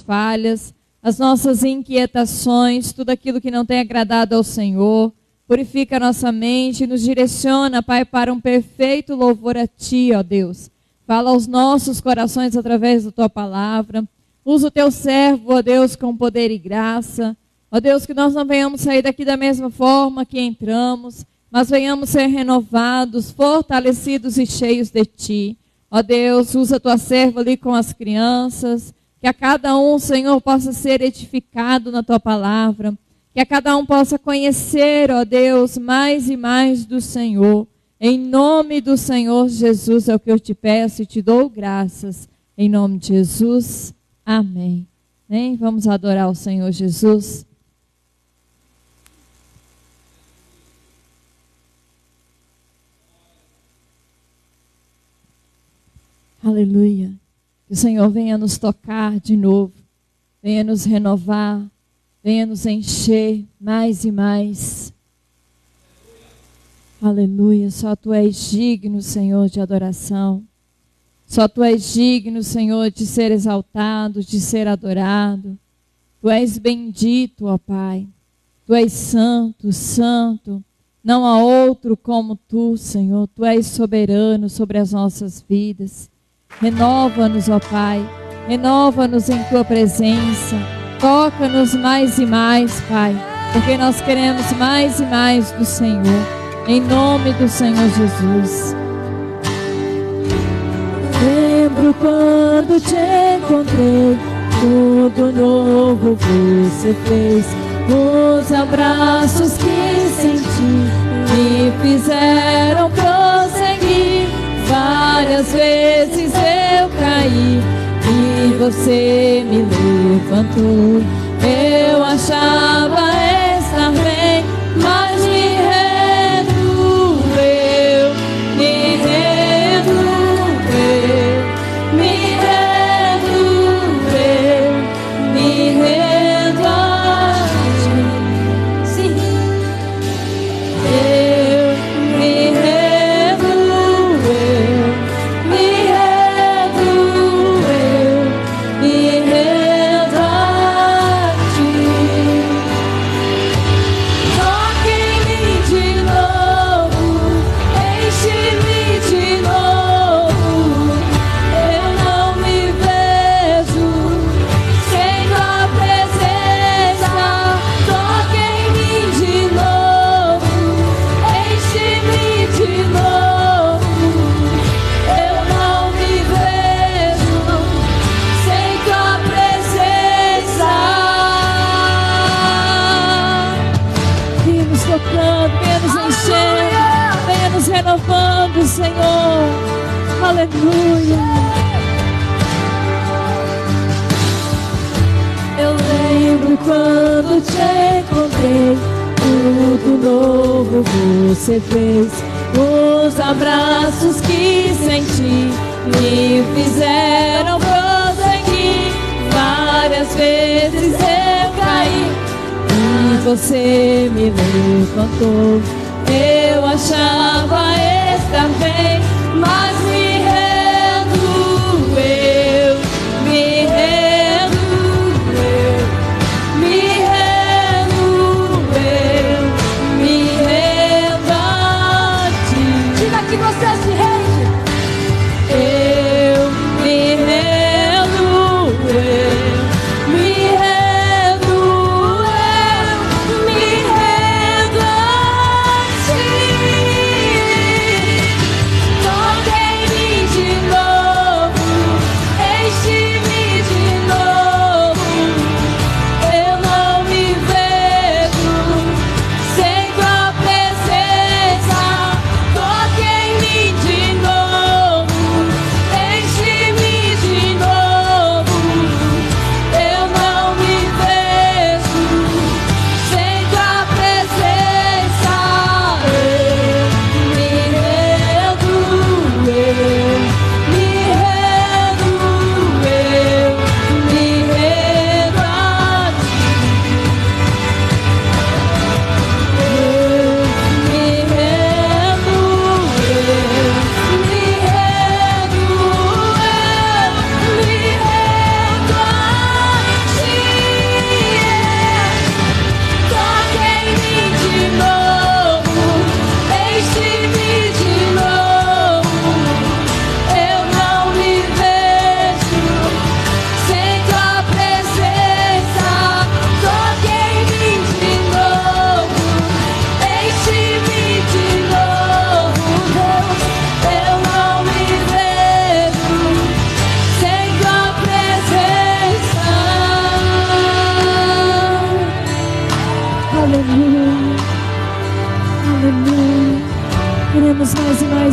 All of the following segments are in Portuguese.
falhas, as nossas inquietações, tudo aquilo que não tem agradado ao Senhor. Purifica a nossa mente e nos direciona, Pai, para um perfeito louvor a Ti, ó Deus. Fala aos nossos corações através da Tua palavra. Usa o Teu servo, ó Deus, com poder e graça. Ó Deus, que nós não venhamos sair daqui da mesma forma que entramos, mas venhamos ser renovados, fortalecidos e cheios de Ti. Ó Deus, usa a Tua serva ali com as crianças, que a cada um, Senhor, possa ser edificado na Tua palavra, que a cada um possa conhecer, ó Deus, mais e mais do Senhor. Em nome do Senhor Jesus é o que eu te peço e te dou graças. Em nome de Jesus, amém. Amém? Vamos adorar o Senhor Jesus. Aleluia. Que o Senhor venha nos tocar de novo, venha nos renovar, venha nos encher mais e mais. Aleluia. Só Tu és digno, Senhor, de adoração. Só Tu és digno, Senhor, de ser exaltado, de ser adorado. Tu és bendito, ó Pai. Tu és santo, santo. Não há outro como Tu, Senhor. Tu és soberano sobre as nossas vidas. Renova-nos, ó Pai, renova-nos em Tua presença, toca-nos mais e mais, Pai, porque nós queremos mais e mais do Senhor, em nome do Senhor Jesus. Lembro quando te encontrei, tudo novo você fez, os abraços que senti me fizeram prosseguir. Várias vezes eu caí e você me levantou. Eu achava estar bem, mas me rendo eu, me rendo eu, me rendo eu, me rendo a Ti. Sim. Eu me rendo. Renovando, Senhor, aleluia. Eu lembro quando te encontrei, tudo novo você fez, os abraços que senti me fizeram prosseguir. Várias vezes eu caí e você me levantou. Eu achava estar bem, mas me rendo eu, me rendo eu, me rendo eu, me rendo a Ti. Diga que você se rende. Eu me rendo eu, me rendo eu, me rendo a Ti. Toca em mim de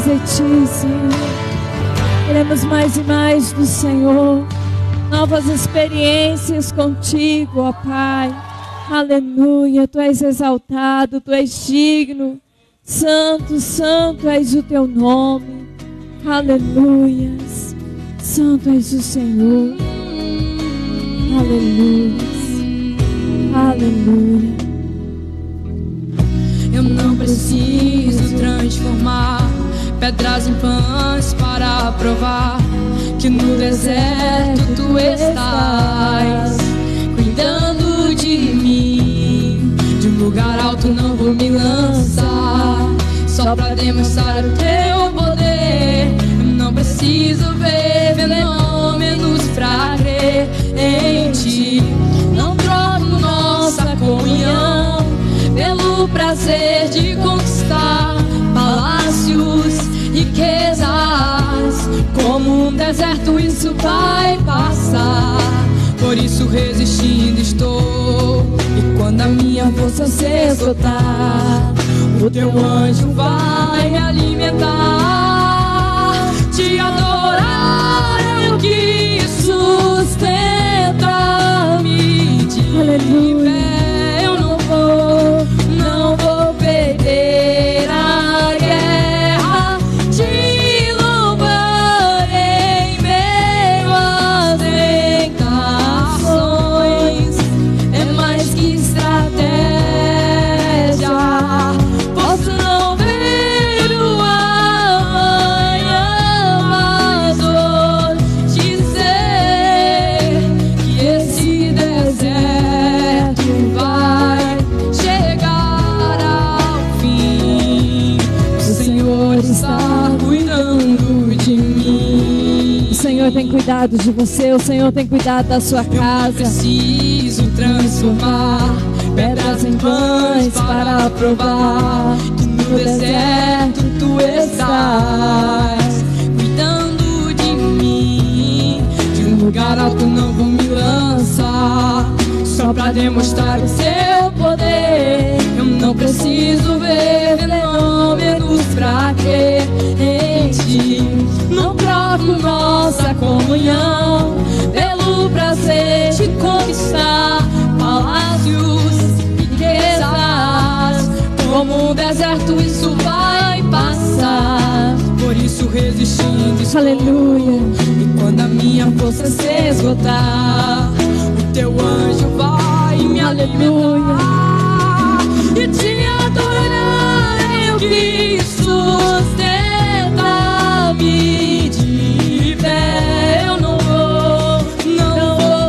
mais de Ti, Senhor. Queremos mais e mais do Senhor. Novas experiências contigo, ó Pai. Aleluia. Tu és exaltado, Tu és digno. Santo, santo és o Teu nome. Aleluia. Santo és o Senhor. Aleluia. Aleluia. Eu não preciso transformar pedras em pães para provar que no deserto Tu estás cuidando de mim. De um lugar alto não vou me lançar, só para demonstrar o Teu poder. Eu não preciso ver fenômenos pra crer em Ti. Não troco nossa comunhão pelo prazer de conquistar palácios, riquezas. Como um deserto isso vai passar. Por isso resistindo estou. E quando a minha força se esgotar, o Teu anjo vai me alimentar. Te adorar é o que sustenta-me de pé. Eu não vou perder a guerra. Te louvarei em meio às tentações. É mais que estratégia. Posso não ver o amanhã, mas hoje sei que esse deserto vai chegar ao fim. O Senhor está cuidando de mim. O Senhor tem cuidado de você. O Senhor tem cuidado da sua casa. Preciso transformar pedras em pães para provar que no deserto Tu estás cuidando de mim. De um lugar alto não vou me lançar, só pra demonstrar o Seu poder. Eu não preciso ver fenômenos pra crer em Ti. Não troco nossa comunhão pelo prazer de conquistar palácios, riquezas. Como um deserto isso vai passar. Por isso resistindo estou. Aleluia. E quando a minha força se esgotar, o Teu anjo vai me alimentar. E te adorar é o que sustenta-me de pé. Eu não vou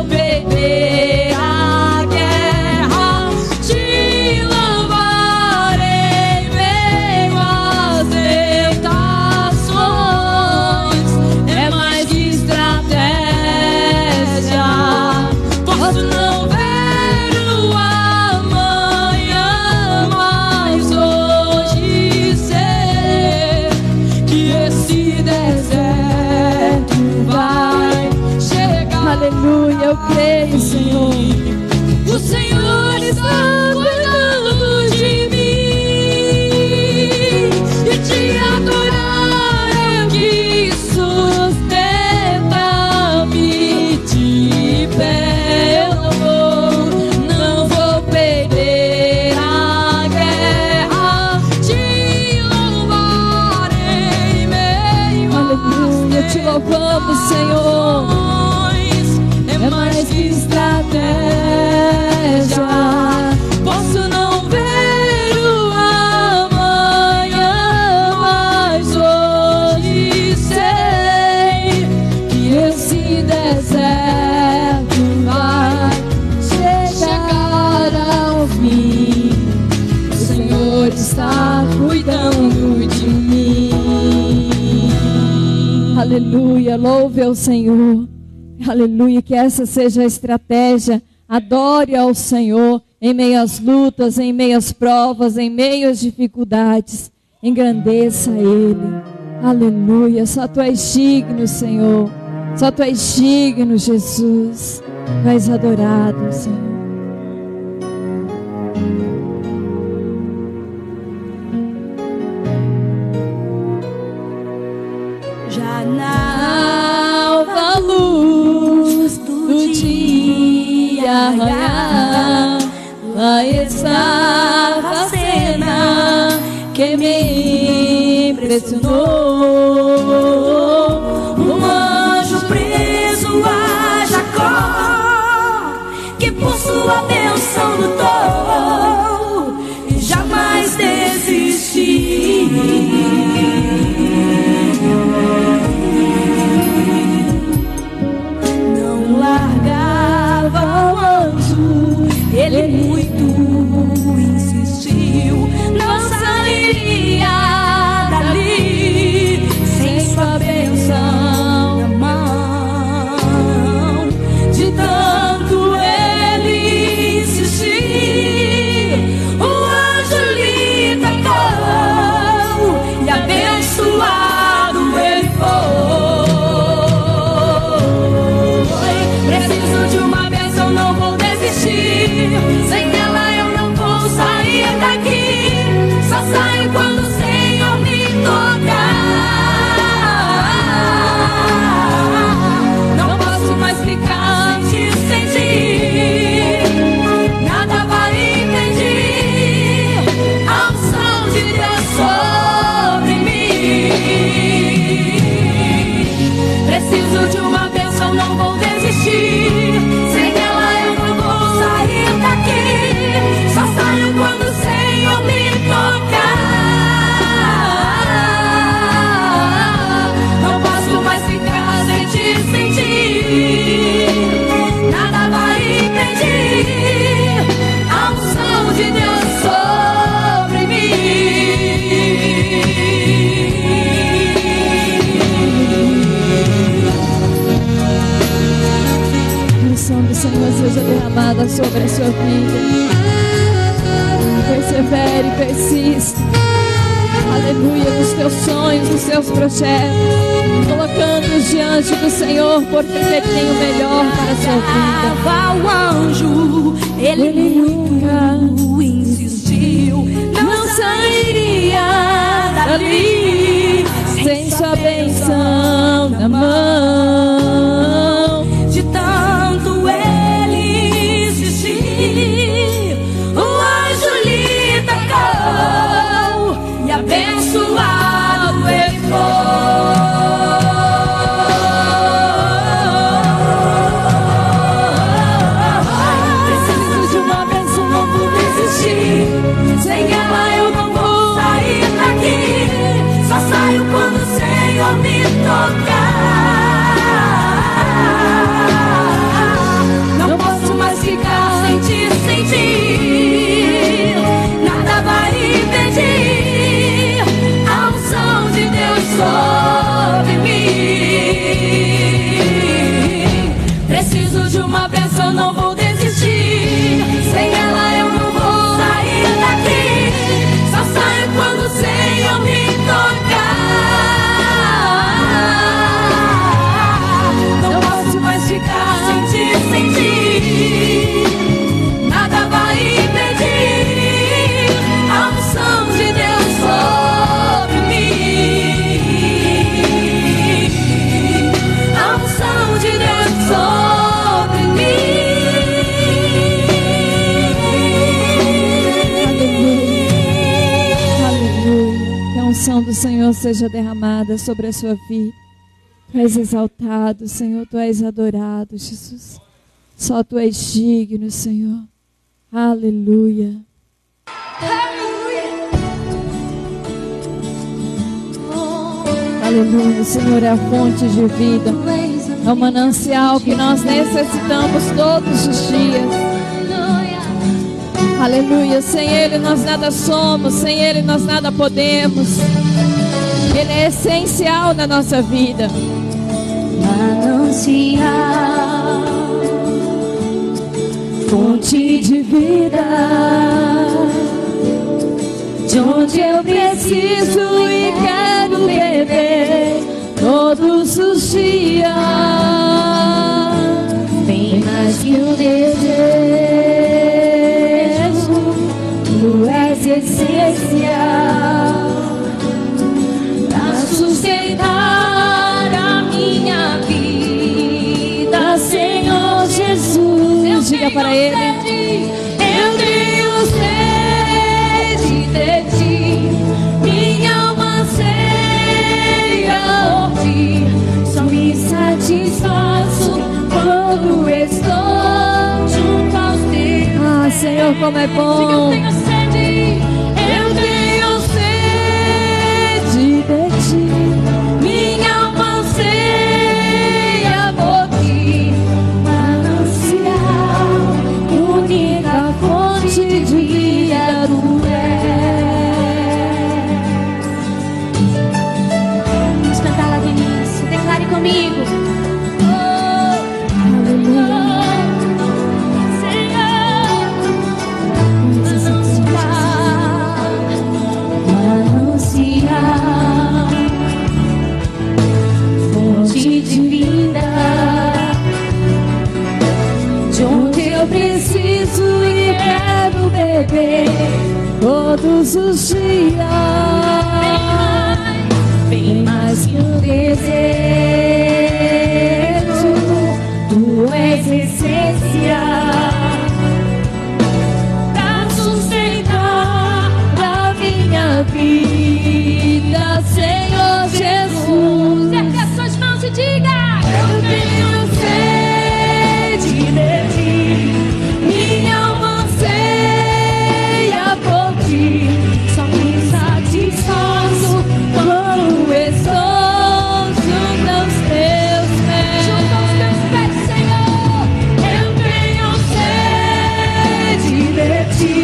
perder a guerra. Te louvarei em meio às tentações. É mais que estratégia. Posso não ver o amanhã, mas hoje sei que esse deserto vai chegar. Aleluia. Eu creio, Senhor. O Senhor está cuidando de mim. E te adorar é o que sustenta-me de pé. Eu não vou perder a guerra. Te louvarei em meio Aleluia. Te louvamos, Senhor. é mais que estratégia. Posso não ver o amanhã, mas hoje sei que esse deserto vai chegar ao fim. O Senhor está cuidando de mim. Aleluia. Louve ao Senhor. Aleluia. Que essa seja a estratégia. Adore ao Senhor em meio às lutas, em meio às provas, em meio às dificuldades. Engrandeça Ele. Aleluia. Só Tu és digno, Senhor. Só Tu és digno, Jesus. Tu és adorado, Senhor. lá estava a cena que me impressionou. Um anjo preso a Jacó, que por sua bênção lutou e jamais desistiu. Não largava o anjo, ele muito insistiu. Não sairia dali sem sua bênção na mão. De tanto ele insistir, o anjo lhe tocou e abençoado ele foi. Preciso de uma bênção, não vou desistir. Sem ela eu não vou sair daqui. Só saio quando o Senhor me tocar. Não posso mais ficar sem ti. Nada vai impedir a unção de Deus sobre mim. Preciso de uma bênção, não vou desistir. Sem ela eu não vou sair daqui. Só saio quando o Senhor me tocar. Não posso mais ficar sem ti. Nada vai impedir a unção de Deus sobre mim. A unção do Senhor seja derramada sobre a sua vida. Persevere, persista. Aleluia, nos teus sonhos, nos teus projetos, colocando-os diante do Senhor, porque Ele tem o melhor para a sua vida. O anjo, ele muito insistiu. Não sairia dali Sem sua bênção na mão. De tanto ele insistir, o anjo lhe tocou e abençoado ele foi. Preciso de uma bênção, não vou desistir. Sem ela eu não vou sair daqui. Só saio quando o Senhor me tocar. Não posso mais ficar sem ti. Nada vai impedir a unção de Deus sobre mim. Preciso de uma bênção, não vou desistir. Sem ela eu não vou sair daqui. Só saio quando o Senhor me tocar. Não posso mais ficar sem ti. Nada vai impedir a unção de Deus sobre mim. A unção de Deus sobre mim. Aleluia. Que a unção do Senhor seja derramada sobre a sua vida. Tu és exaltado, Senhor, Tu és adorado, Jesus. Só Tu és digno, Senhor. Aleluia. Aleluia. O Senhor é a fonte de vida. É o manancial que nós necessitamos todos os dias. Aleluia. Sem Ele nós nada somos, sem Ele nós nada podemos. Ele é essencial na nossa vida. Manancial, fonte de vida, de onde eu preciso e quero beber todos os dias. Bem mais que um desejo, Tu és essencial para sustentar a minha vida, Senhor Jesus. Diga para Ele. Eu tenho sede de ti, minha alma anseia por ti. Só me satisfaço quando estou junto aos teus. Ah, Senhor, como é bom. Diga, eu tenho sede de ti, minha alma anseia por ti. Manancial, única fonte de vida tu és. Vamos cantar lá do início, declare comigo. Eu preciso e quero beber todos os dias, bem mais que um desejo. Tu és essência pra sustentar a minha vida, Senhor Jesus. Ergue as suas mãos e diga: eu tenho sede de ti. Minha alma anseia por ti, só me satisfaço quando estou junto aos teus pés. Junto aos teus pés, Senhor. Eu tenho sede de ti,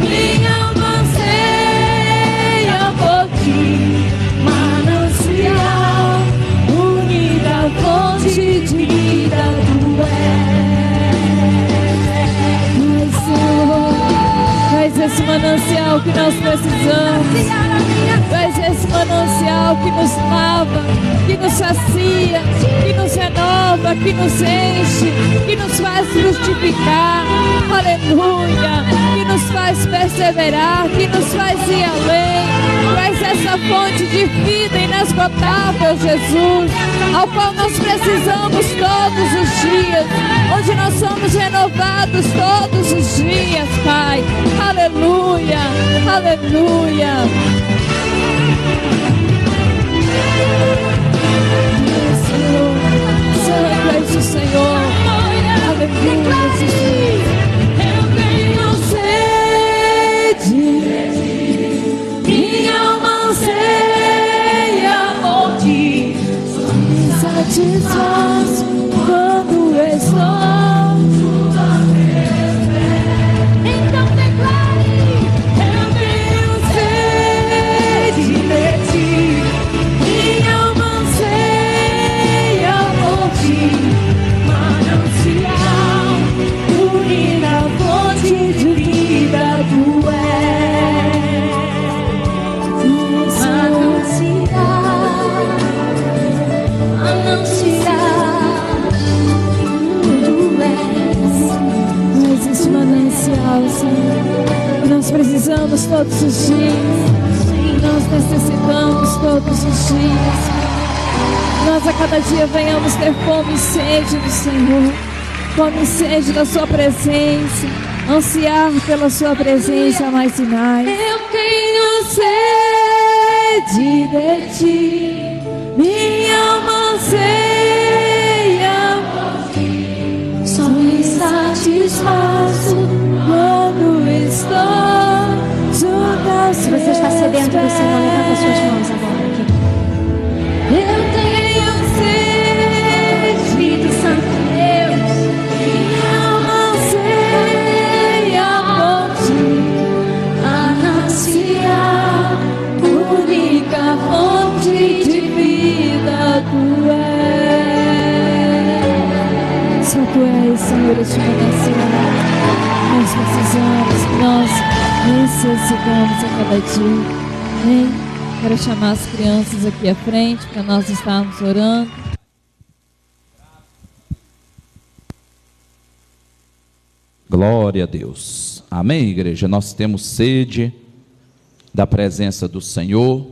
minha alma anseia por ti. Manancial, única fonte de vida tu és. Traz esse manancial que nós precisamos. Traz esse manancial que nos lava, que nos sacia, que nos renova, que nos enche, que nos faz frutificar. Aleluia! Que nos faz perseverar, que nos faz ir além. Traz essa fonte de vida inesgotável, Jesus, ao qual nós precisamos todos os dias, onde nós somos renovados todos os dias, Pai. Aleluia, aleluia. Santo és o Senhor. Aleluia, Jesus. Eu tenho sede, minha alma anseia por ti. Só me satisfaço quando estou junto a teus pés. Então declare: eu tenho sede de ti, minha alma anseia por ti. Manancial, única fonte de vida tu és. Manancial, tu és. Mas esse manancial, Senhor, nós precisamos todos os dias. Nós necessitamos todos os dias. Nós a cada dia venhamos ter fome e sede do Senhor, fome e sede da sua presença, ansiar pela sua presença mais e mais. Eu tenho sede de ti, minha alma anseia por ti. Só me satisfaço quando estou junto aos teus pés. Se você está sedento do Senhor, levanta as suas mãos agora aqui. Eu tenho sede, Espírito Santo de Deus, minha alma anseia por ti. Manancial, única fonte de vida tu és. Só tu és, Senhor, este manancial. Nós precisamos, nós necessitamos a cada dia. Amém? Quero chamar as crianças aqui à frente para nós estarmos orando. Glória a Deus. Amém, igreja? Nós temos sede da presença do Senhor.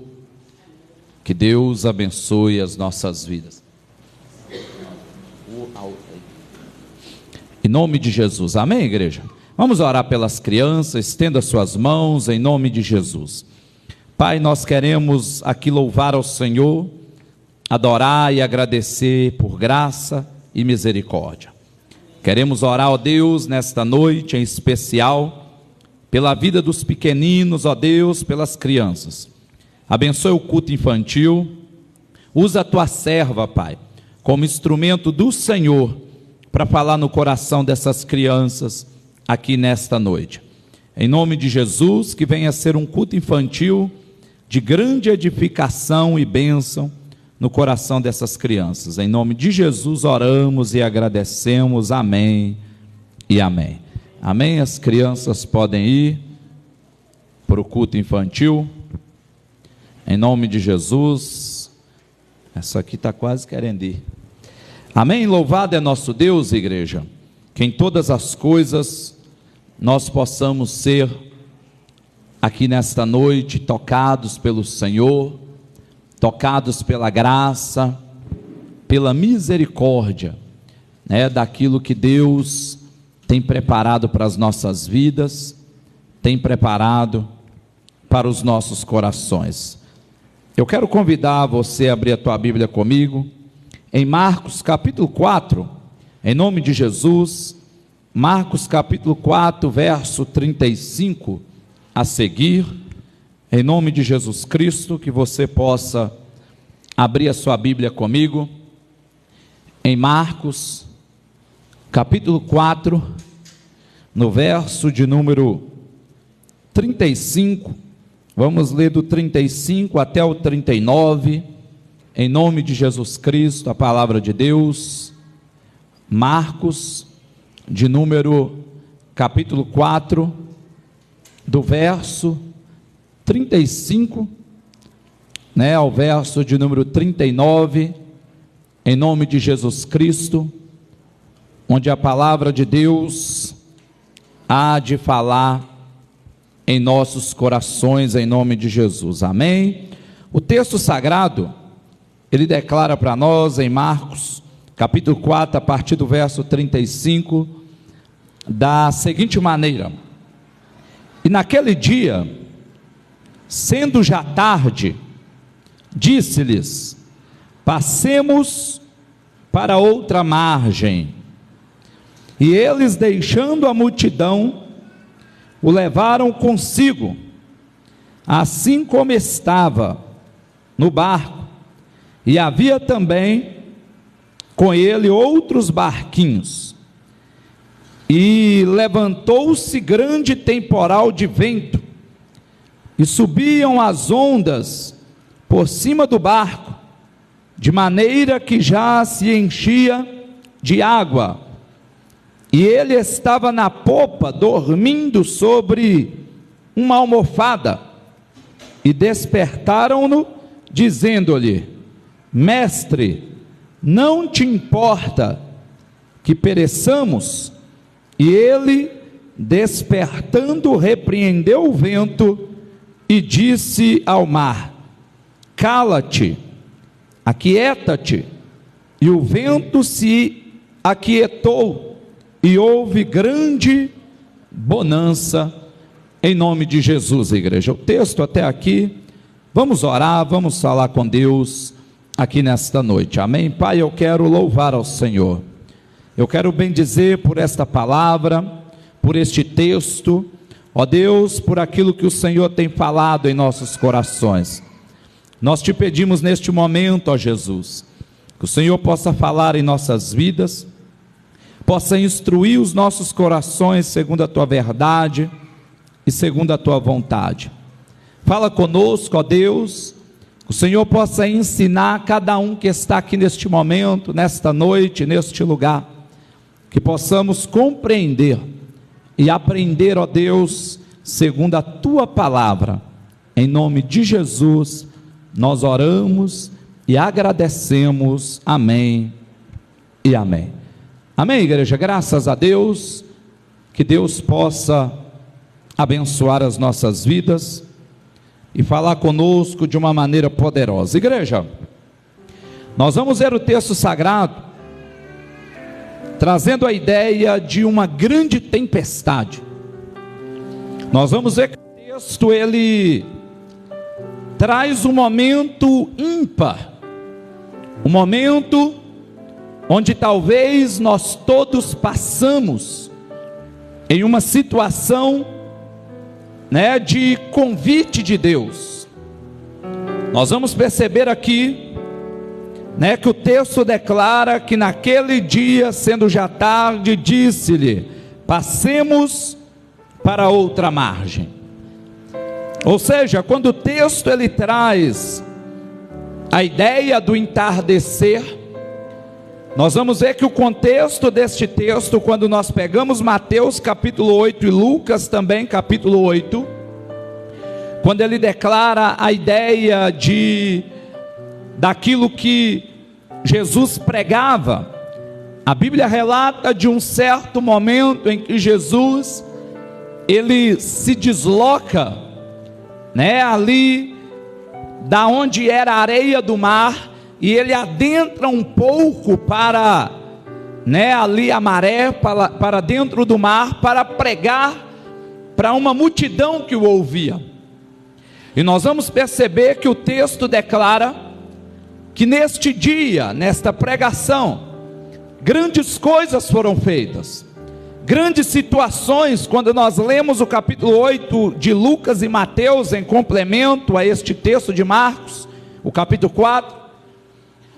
Que Deus abençoe as nossas vidas. Em nome de Jesus, amém, igreja? Vamos orar pelas crianças, estenda suas mãos em nome de Jesus. Pai, nós queremos aqui louvar ao Senhor, adorar e agradecer por graça e misericórdia. Queremos orar, ó Deus, nesta noite em especial, pela vida dos pequeninos, ó Deus, pelas crianças. Abençoe o culto infantil, usa a tua serva, Pai, como instrumento do Senhor, para falar no coração dessas crianças aqui nesta noite. Em nome de Jesus, que venha ser um culto infantil de grande edificação e bênção no coração dessas crianças. Em nome de Jesus oramos e agradecemos. Amém e amém. Amém. As crianças podem ir para o culto infantil. Em nome de Jesus. Essa aqui está quase querendo ir. Amém. Louvado é nosso Deus, igreja, que em todas as coisas nós possamos ser aqui nesta noite tocados pelo Senhor, tocados pela graça, pela misericórdia, daquilo que Deus tem preparado para as nossas vidas, tem preparado para os nossos corações. Eu quero convidar você a abrir a tua Bíblia comigo, em Marcos capítulo 4, em nome de Jesus, Marcos capítulo 4, verso 35, a seguir, em nome de Jesus Cristo, que você possa abrir a sua Bíblia comigo, em Marcos capítulo 4, no verso de número 35, vamos ler do 35 até o 39, em nome de Jesus Cristo, a palavra de Deus. Marcos, de número capítulo 4, do verso 35, ao verso de número 39, em nome de Jesus Cristo, onde a palavra de Deus há de falar em nossos corações, em nome de Jesus, amém? O texto sagrado, ele declara para nós em Marcos, capítulo 4, a partir do verso 35, da seguinte maneira: e naquele dia, sendo já tarde, disse-lhes: passemos para outra margem. E eles, deixando a multidão, o levaram consigo, assim como estava no barco, e havia também com ele outros barquinhos. E levantou-se grande temporal de vento, e subiam as ondas por cima do barco, de maneira que já se enchia de água, e ele estava na popa, dormindo sobre uma almofada, e despertaram-no, dizendo-lhe: mestre, não te importa que pereçamos? E ele, despertando, repreendeu o vento e disse ao mar: cala-te, aquieta-te. E o vento se aquietou, e houve grande bonança, em nome de Jesus, igreja. O texto até aqui, vamos orar, vamos falar com Deus aqui nesta noite, amém? Pai, eu quero louvar ao Senhor, eu quero bendizer por esta palavra, por este texto, ó Deus, por aquilo que o Senhor tem falado em nossos corações. Nós te pedimos neste momento, ó Jesus, que o Senhor possa falar em nossas vidas, possa instruir os nossos corações segundo a tua verdade e segundo a tua vontade. Fala conosco, ó Deus, que o Senhor possa ensinar cada um que está aqui neste momento, nesta noite, neste lugar, que possamos compreender e aprender, ó Deus, segundo a tua palavra. Em nome de Jesus nós oramos e agradecemos, amém e amém. Amém, igreja, graças a Deus, que Deus possa abençoar as nossas vidas e falar conosco de uma maneira poderosa. Igreja, nós vamos ver o texto sagrado trazendo a ideia de uma grande tempestade. Nós vamos ver que o texto ele traz um momento ímpar, um momento onde talvez nós todos passamos em uma situação, de convite de Deus. Nós vamos perceber aqui, que o texto declara que naquele dia, sendo já tarde, disse-lhe: passemos para outra margem. Ou seja, quando o texto ele traz a ideia do entardecer, nós vamos ver que o contexto deste texto, quando nós pegamos Mateus capítulo 8 e Lucas também capítulo 8, quando ele declara a ideia daquilo que Jesus pregava, a Bíblia relata de um certo momento em que Jesus, ele se desloca, ali, da onde era a areia do mar, e ele adentra um pouco para, ali a maré, para dentro do mar, para pregar para uma multidão que o ouvia. E nós vamos perceber que o texto declara que neste dia, nesta pregação, grandes coisas foram feitas, grandes situações. Quando nós lemos o capítulo 8 de Lucas e Mateus, em complemento a este texto de Marcos, o capítulo 4,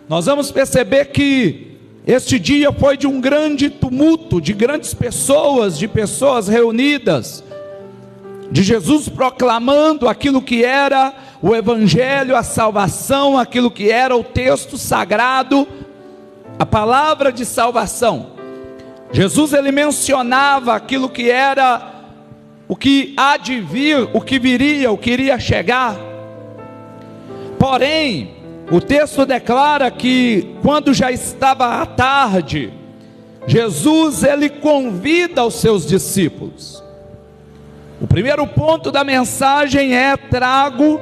nós vamos perceber que este dia foi de um grande tumulto, de grandes pessoas, de pessoas reunidas, de Jesus proclamando aquilo que era o Evangelho, a salvação, aquilo que era o texto sagrado, a palavra de salvação. Jesus ele mencionava aquilo que era o que há de vir, o que viria, o que iria chegar. Porém, o texto declara que quando já estava à tarde, Jesus ele convida os seus discípulos. O primeiro ponto da mensagem trago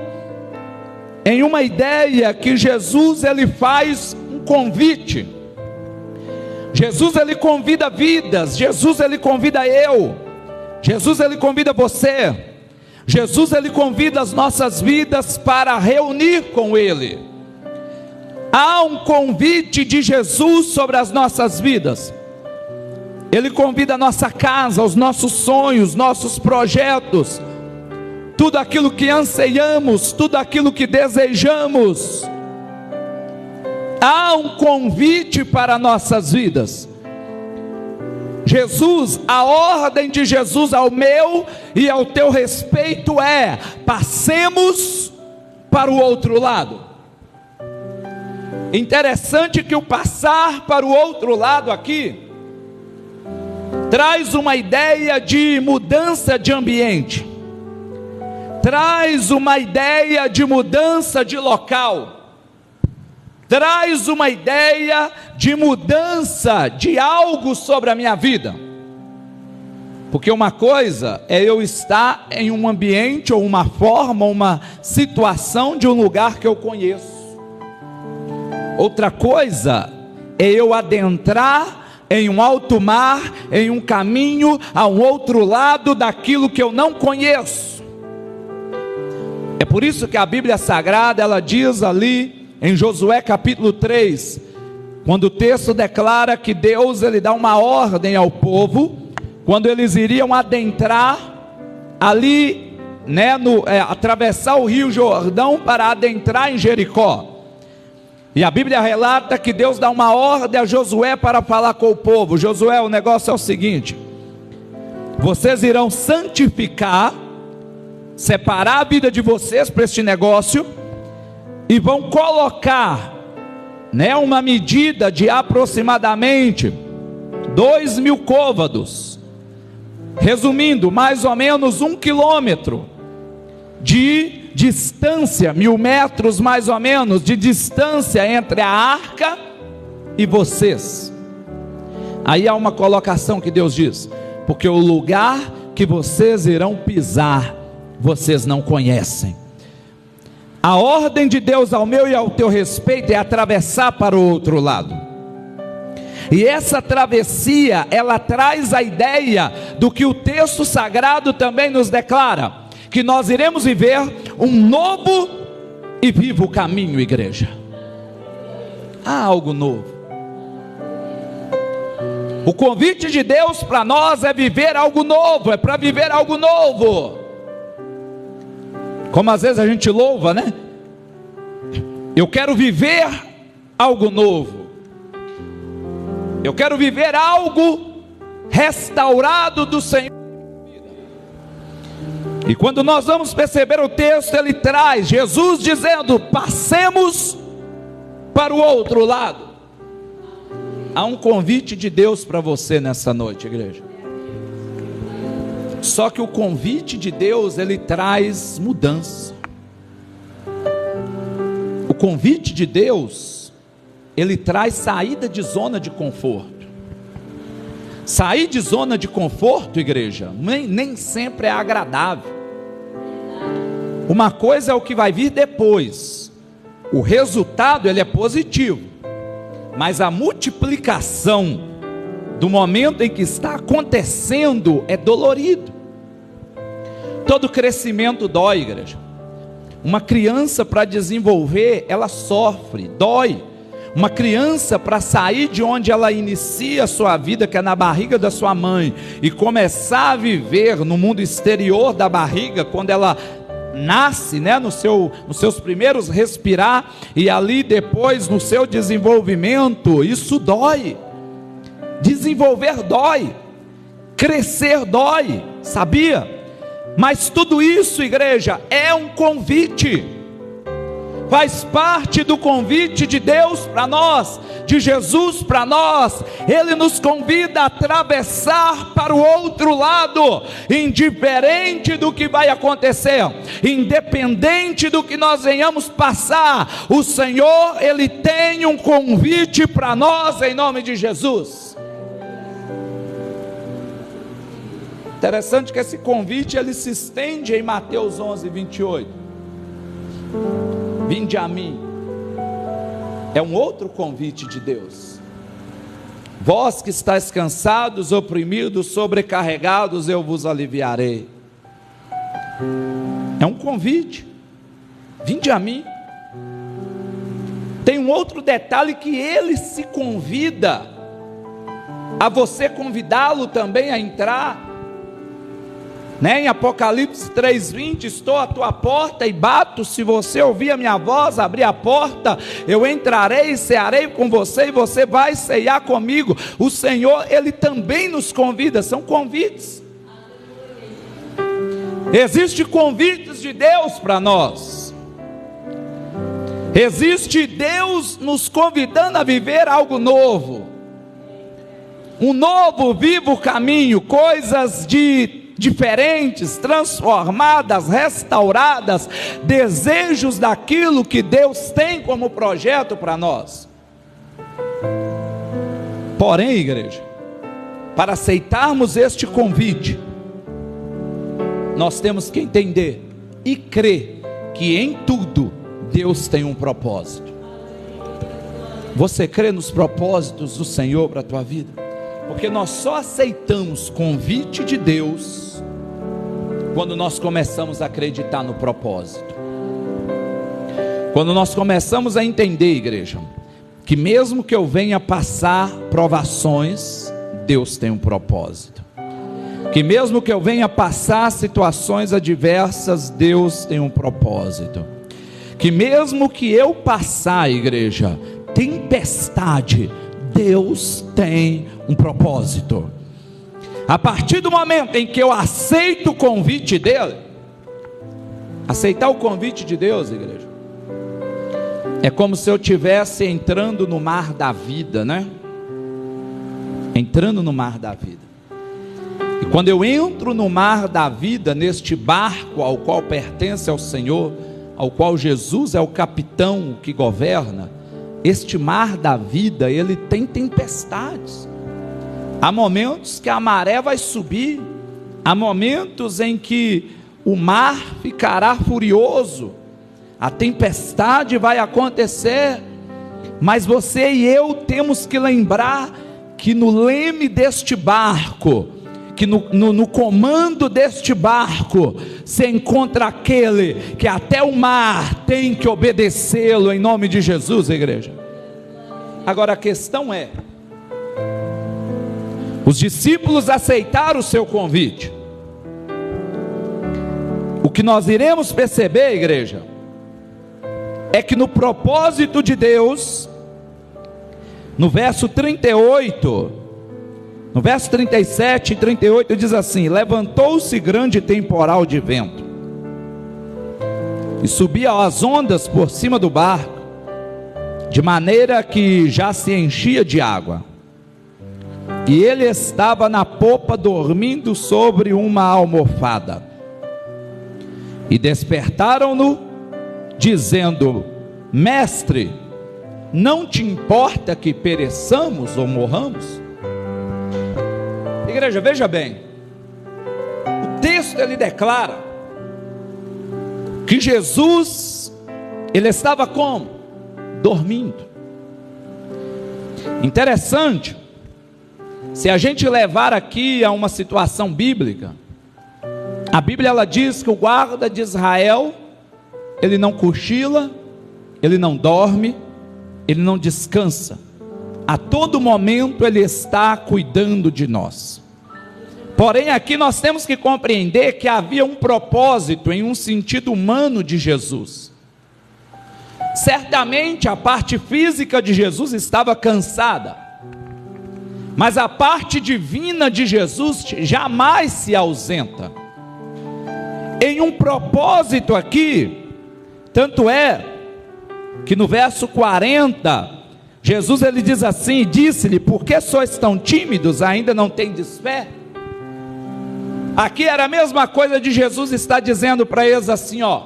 em uma ideia que Jesus ele faz um convite. Jesus ele convida vidas, Jesus ele convida eu, Jesus ele convida você, Jesus ele convida as nossas vidas para reunir com ele. Há um convite de Jesus sobre as nossas vidas. Ele convida a nossa casa, os nossos sonhos, nossos projetos, tudo aquilo que anseiamos, tudo aquilo que desejamos. Há um convite para nossas vidas. Jesus, a ordem de Jesus ao meu e ao teu respeito passemos para o outro lado. Interessante que o passar para o outro lado aqui traz uma ideia de mudança de ambiente, traz uma ideia de mudança de local, traz uma ideia de mudança de algo sobre a minha vida. Porque uma coisa é eu estar em um ambiente ou uma forma, uma situação de um lugar que eu conheço. Outra coisa é eu adentrar em um alto mar, em um caminho a um outro lado daquilo que eu não conheço. É por isso que a Bíblia Sagrada ela diz ali em Josué capítulo 3, quando o texto declara que Deus ele dá uma ordem ao povo, quando eles iriam adentrar ali, atravessar o rio Jordão para adentrar em Jericó. E a Bíblia relata que Deus dá uma ordem a Josué para falar com o povo: Josué, o negócio é o seguinte, vocês irão santificar, separar a vida de vocês para este negócio, e vão colocar, uma medida de aproximadamente 2.000 côvados, resumindo, mais ou menos 1 quilômetro de distância, 1.000 metros mais ou menos, de distância entre a arca e vocês. Aí há uma colocação que Deus diz: porque o lugar que vocês irão pisar, vocês não conhecem. A ordem de Deus ao meu e ao teu respeito é atravessar para o outro lado. E essa travessia, ela traz a ideia do que o texto sagrado também nos declara, que nós iremos viver um novo e vivo caminho, igreja. Há algo novo. O convite de Deus para nós é viver algo novo, é para viver algo novo. Como às vezes a gente louva, né? Eu quero viver algo novo. Eu quero viver algo restaurado do Senhor. E quando nós vamos perceber o texto, ele traz Jesus dizendo: passemos para o outro lado. Há um convite de Deus para você nessa noite, igreja. Só que o convite de Deus, ele traz mudança. O convite de Deus, ele traz saída de zona de conforto. Sair de zona de conforto, igreja, nem sempre é agradável. Uma coisa é o que vai vir depois. O resultado, ele é positivo. Mas a multiplicação do momento em que está acontecendo é dolorido. Todo crescimento dói, igreja. Uma criança para desenvolver, ela sofre, dói. Uma criança para sair de onde ela inicia a sua vida, que é na barriga da sua mãe, e começar a viver no mundo exterior da barriga, quando ela nasce, né, nos seus primeiros respirar, e ali depois no seu desenvolvimento, isso dói. Desenvolver dói, crescer dói, sabia? Mas tudo isso, igreja, é um convite, faz parte do convite de Deus para nós, de Jesus para nós. Ele nos convida a atravessar para o outro lado, indiferente do que vai acontecer, independente do que nós venhamos passar. O Senhor, Ele tem um convite para nós, em nome de Jesus. Interessante que esse convite, ele se estende em Mateus 11, 28. Vinde a mim. É um outro convite de Deus. Vós que estáis cansados, oprimidos, sobrecarregados, eu vos aliviarei. É um convite. Vinde a mim. Tem um outro detalhe, que ele se convida a você convidá-lo também a entrar. Em Apocalipse 3:20, estou à tua porta e bato. Se você ouvir a minha voz, abrir a porta, eu entrarei e cearei com você, e você vai ceiar comigo. O Senhor, Ele também nos convida, são convites. Existem convites de Deus para nós. Existe Deus nos convidando a viver algo novo. Um novo, vivo caminho, coisas diferentes, transformadas, restauradas, desejos daquilo que Deus tem como projeto para nós. Porém, igreja, para aceitarmos este convite, nós temos que entender e crer que em tudo Deus tem um propósito. Você crê nos propósitos do Senhor para a tua vida? Porque nós só aceitamos convite de Deus quando nós começamos a acreditar no propósito. Quando nós começamos a entender, igreja, que mesmo que eu venha passar provações, Deus tem um propósito. Que mesmo que eu venha passar situações adversas, Deus tem um propósito. Que mesmo que eu passar, igreja, tempestade, Deus tem um propósito. A partir do momento em que eu aceito o convite dele, aceitar o convite de Deus, igreja, é como se eu estivesse entrando no mar da vida, né? Entrando no mar da vida. E quando eu entro no mar da vida, neste barco ao qual pertence ao Senhor, ao qual Jesus é o capitão que governa, este mar da vida, ele tem tempestades. Há momentos que a maré vai subir, há momentos em que o mar ficará furioso, a tempestade vai acontecer, mas você e eu temos que lembrar que no leme deste barco, que no comando deste barco, se encontra aquele que até o mar tem que obedecê-lo, em nome de Jesus, igreja. Agora a questão é, os discípulos aceitaram o seu convite. O que nós iremos perceber, igreja, é que no propósito de Deus, no verso 38, no verso 37 e 38 diz assim: levantou-se grande temporal de vento, e subia as ondas por cima do barco, de maneira que já se enchia de água. E ele estava na popa dormindo sobre uma almofada. E despertaram-no, dizendo: mestre, não te importa que pereçamos ou morramos? Igreja, veja bem, o texto ele declara que Jesus, ele estava como? Dormindo. Interessante, se a gente levar aqui a uma situação bíblica, a Bíblia ela diz que o guarda de Israel, ele não cochila, ele não dorme, ele não descansa, a todo momento ele está cuidando de nós. Porém aqui nós temos que compreender que havia um propósito em um sentido humano de Jesus. Certamente a parte física de Jesus estava cansada, mas a parte divina de Jesus jamais se ausenta. Em um propósito aqui, tanto é que no verso 40, Jesus ele diz assim, disse-lhe: por que sois tão tímidos, ainda não tendes fé? Aqui era a mesma coisa de Jesus estar dizendo para eles assim, ó,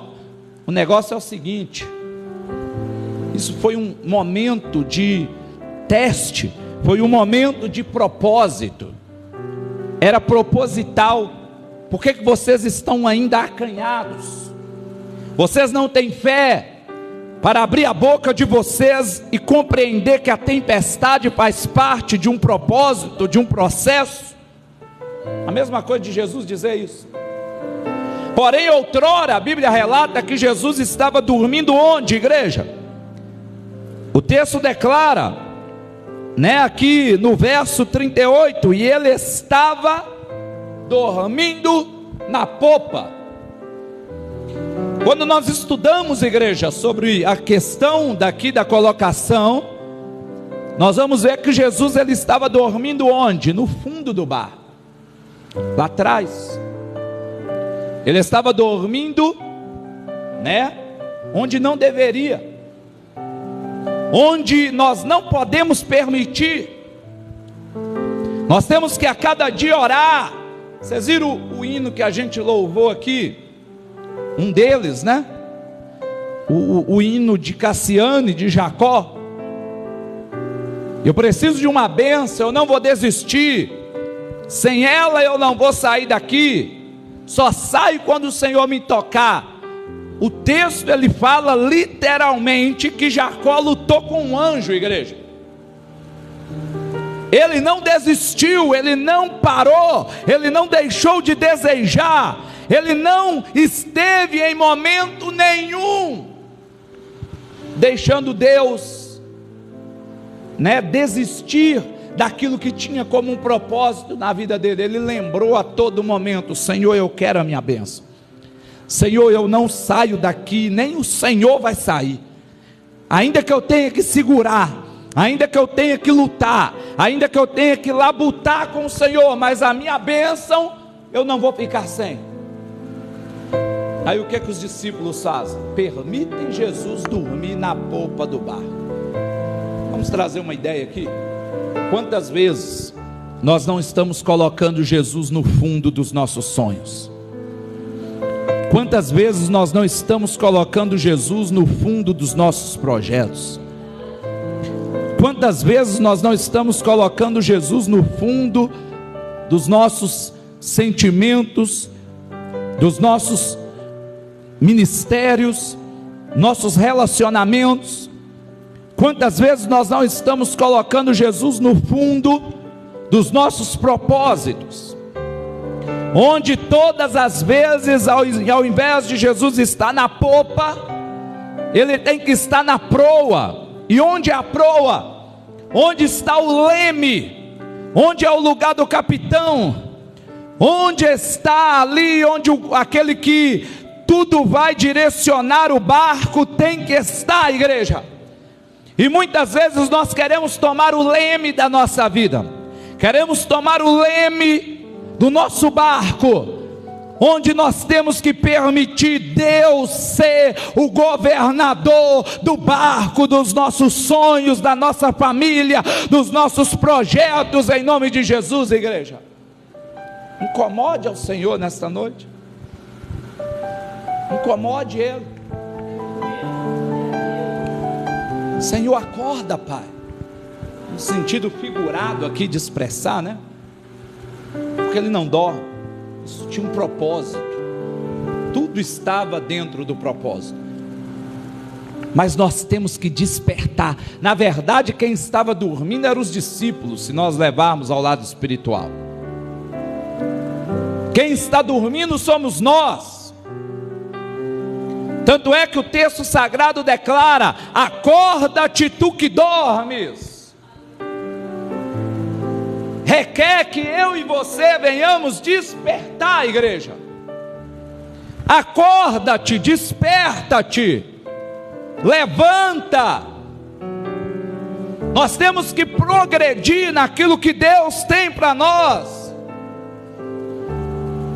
o negócio é o seguinte, isso foi um momento de teste, foi um momento de propósito, era proposital. Por que vocês estão ainda acanhados? Vocês não têm fé para abrir a boca de vocês e compreender que a tempestade faz parte de um propósito, de um processo? A mesma coisa de Jesus dizer isso. Porém outrora a Bíblia relata que Jesus estava dormindo onde, igreja? O texto declara, né, aqui no verso 38, e ele estava dormindo na popa. Quando nós estudamos, igreja, sobre a questão daqui da colocação, nós vamos ver que Jesus ele estava dormindo onde? No fundo do barco, lá atrás. Ele estava dormindo, né, onde não deveria, onde nós não podemos permitir. Nós temos que a cada dia orar. Vocês viram o hino que a gente louvou aqui? Um deles, né? O hino de Cassiane, de Jacó. Eu preciso de uma bênção, eu não vou desistir. Sem ela eu não vou sair daqui. Só saio quando o Senhor me tocar. O texto ele fala literalmente que Jacó lutou com um anjo, igreja. Ele não desistiu, ele não parou, ele não deixou de desejar, ele não esteve em momento nenhum deixando Deus, né, desistir daquilo que tinha como um propósito na vida dele. Ele lembrou a todo momento: Senhor, eu quero a minha bênção. Senhor, eu não saio daqui, nem o Senhor vai sair, ainda que eu tenha que segurar, ainda que eu tenha que lutar, ainda que eu tenha que labutar com o Senhor, mas a minha bênção eu não vou ficar sem. Aí o que é que os discípulos fazem? Permitem Jesus dormir na polpa do barco. Vamos trazer uma ideia aqui. Quantas vezes nós não estamos colocando Jesus no fundo dos nossos sonhos? Quantas vezes nós não estamos colocando Jesus no fundo dos nossos projetos? Quantas vezes nós não estamos colocando Jesus no fundo dos nossos sentimentos, dos nossos ministérios, nossos relacionamentos? Quantas vezes nós não estamos colocando Jesus no fundo dos nossos propósitos, onde todas as vezes, ao invés de Jesus estar na popa, Ele tem que estar na proa. E onde é a proa? Onde está o leme? Onde é o lugar do capitão? Onde está ali, onde aquele que tudo vai direcionar o barco tem que estar, igreja? E muitas vezes nós queremos tomar o leme da nossa vida, queremos tomar o leme do nosso barco, onde nós temos que permitir Deus ser o governador do barco, dos nossos sonhos, da nossa família, dos nossos projetos, em nome de Jesus, igreja. Incomode ao Senhor nesta noite, incomode Ele. Senhor, acorda, Pai, no sentido figurado aqui de expressar, né? Porque Ele não dorme. Isso tinha um propósito, tudo estava dentro do propósito, mas nós temos que despertar. Na verdade, quem estava dormindo eram os discípulos, se nós levarmos ao lado espiritual. Quem está dormindo somos nós. Tanto é que o texto sagrado declara: acorda-te tu que dormes. Requer que eu e você venhamos despertar, igreja. Acorda-te, desperta-te, levanta. Nós temos que progredir naquilo que Deus tem para nós,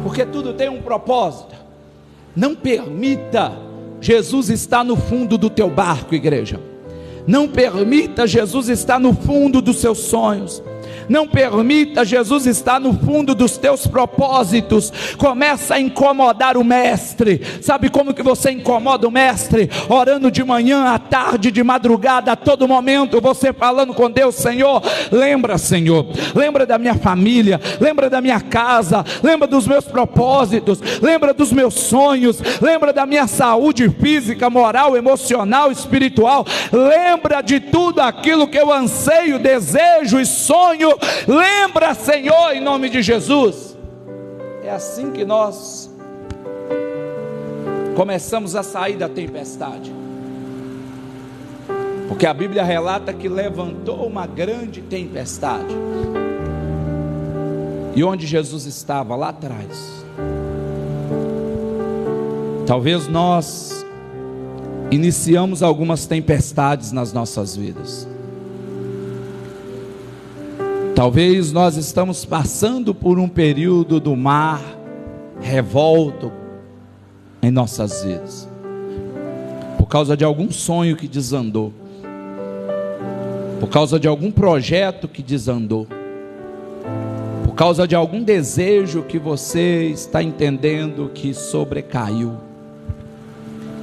porque tudo tem um propósito. Não permita Jesus estar no fundo do teu barco, igreja. Não permita Jesus estar no fundo dos seus sonhos. Não permita Jesus estar no fundo dos teus propósitos. Começa a incomodar o mestre. Sabe como que você incomoda o mestre? Orando de manhã, à tarde, de madrugada, a todo momento, você falando com Deus: Senhor, Senhor, lembra da minha família, lembra da minha casa, lembra dos meus propósitos, lembra dos meus sonhos, lembra da minha saúde física, moral, emocional, espiritual, lembra de tudo aquilo que eu anseio, desejo e sonho. Lembra, Senhor, em nome de Jesus. É assim que nós começamos a sair da tempestade, porque a Bíblia relata que levantou uma grande tempestade. E onde Jesus estava? Lá atrás. Talvez nós iniciamos algumas tempestades nas nossas vidas. Talvez nós estamos passando por um período do mar revolto em nossas vidas, por causa de algum sonho que desandou, por causa de algum projeto que desandou, por causa de algum desejo que você está entendendo que sobrecaiu.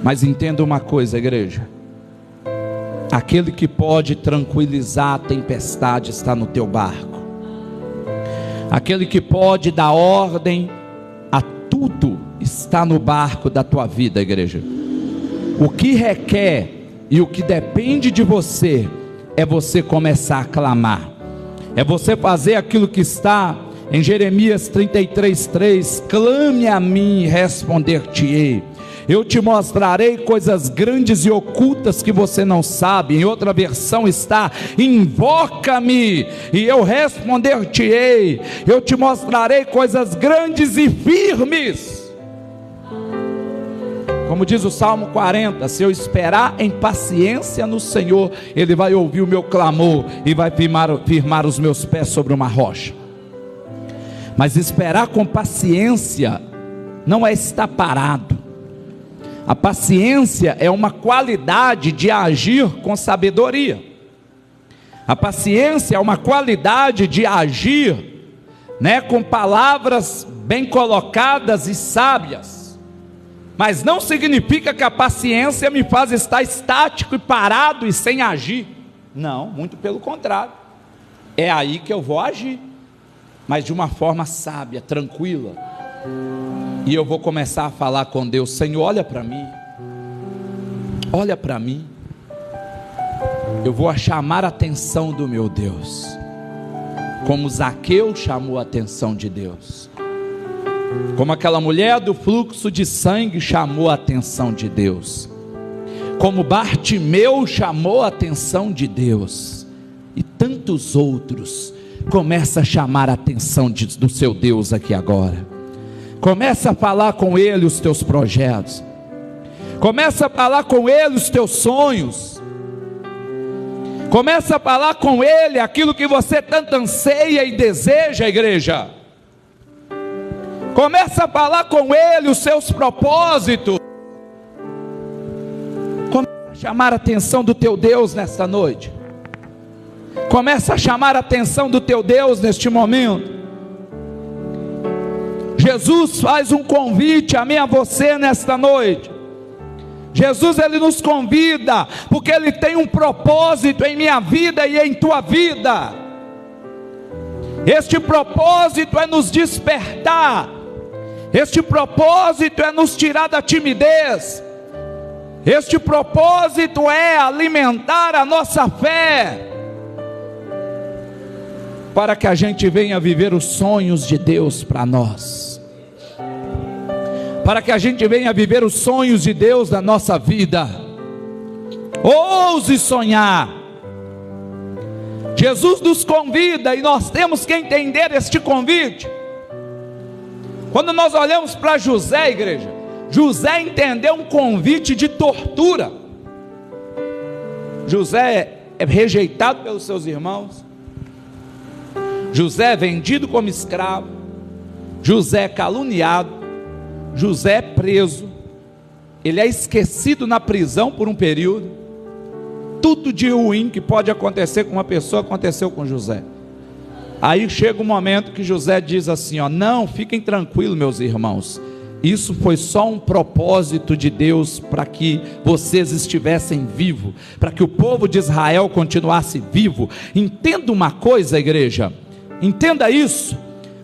Mas entenda uma coisa, igreja: aquele que pode tranquilizar a tempestade está no teu barco. Aquele que pode dar ordem a tudo está no barco da tua vida, igreja. O que requer e o que depende de você é você começar a clamar, é você fazer aquilo que está em Jeremias 33:3: clame a mim e responder-te-ei. Eu te mostrarei coisas grandes e ocultas que você não sabe. Em outra versão está: invoca-me e eu responder-te-ei. Eu te mostrarei coisas grandes e firmes. Como diz o Salmo 40, se eu esperar em paciência no Senhor, Ele vai ouvir o meu clamor e vai firmar os meus pés sobre uma rocha. Mas esperar com paciência não é estar parado. A paciência é uma qualidade de agir com sabedoria. A paciência é uma qualidade de agir, com palavras bem colocadas e sábias. Mas não significa que a paciência me faz estar estático e parado e sem agir. Não, muito pelo contrário. É aí que eu vou agir, mas de uma forma sábia, tranquila. E eu vou começar a falar com Deus: Senhor, olha para mim, olha para mim. Eu vou chamar a atenção do meu Deus. como Zaqueu chamou a atenção de Deus, como aquela mulher do fluxo de sangue chamou a atenção de Deus, como Bartimeu chamou a atenção de Deus, e tantos outros. Começa a chamar a atenção do seu Deus aqui agora. Começa a falar com Ele os teus projetos. Começa a falar com Ele os teus sonhos. Começa a falar com Ele aquilo que você tanto anseia e deseja, igreja. Começa a falar com Ele os seus propósitos. Começa a chamar a atenção do teu Deus nesta noite. Começa a chamar a atenção do teu Deus neste momento. Jesus faz um convite a mim e a você nesta noite. Jesus, Ele nos convida, porque Ele tem um propósito em minha vida e em tua vida. Este propósito é nos despertar. Este propósito é nos tirar da timidez. Este propósito é alimentar a nossa fé, para que a gente venha viver os sonhos de Deus para nós, para que a gente venha viver os sonhos de Deus na nossa vida. Ouse sonhar. Jesus nos convida e nós temos que entender este convite. Quando nós olhamos para José, igreja, José entendeu um convite de tortura. José é rejeitado pelos seus irmãos, José é vendido como escravo, José é caluniado, José é preso, ele é esquecido na prisão por um período. Tudo de ruim que pode acontecer com uma pessoa aconteceu com José. Aí chega um momento que José diz assim, ó: não, fiquem tranquilos, meus irmãos, isso foi só um propósito de Deus para que vocês estivessem vivos, para que o povo de Israel continuasse vivo. Entenda uma coisa, igreja, entenda isso.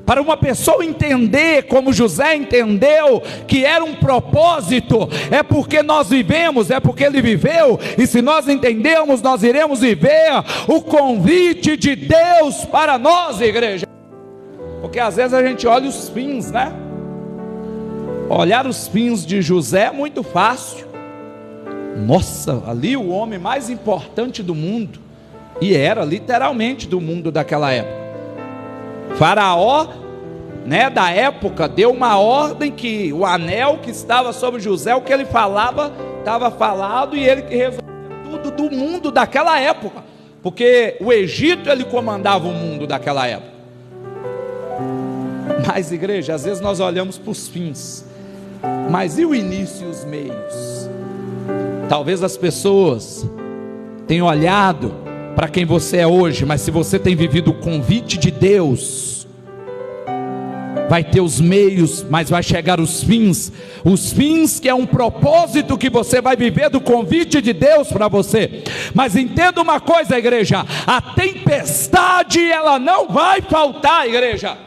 Para uma pessoa entender como José entendeu que era um propósito, é porque nós vivemos, é porque ele viveu, e se nós entendemos, nós iremos viver o convite de Deus para nós, igreja. Porque às vezes a gente olha os fins, né? Olhar os fins de José é muito fácil. Nossa, ali o homem mais importante do mundo, e era literalmente do mundo daquela época. Faraó, né, da época, deu uma ordem que o anel que estava sobre José, o que ele falava, estava falado, e ele que resolvia tudo do mundo daquela época, porque o Egito, ele comandava o mundo daquela época. Mas, igreja, às vezes nós olhamos para os fins, mas e o início e os meios? Talvez as pessoas tenham olhado para quem você é hoje, mas se você tem vivido o convite de Deus, vai ter os meios, mas vai chegar os fins que é um propósito que você vai viver do convite de Deus para você. Mas entenda uma coisa, igreja, a tempestade ela não vai faltar, igreja,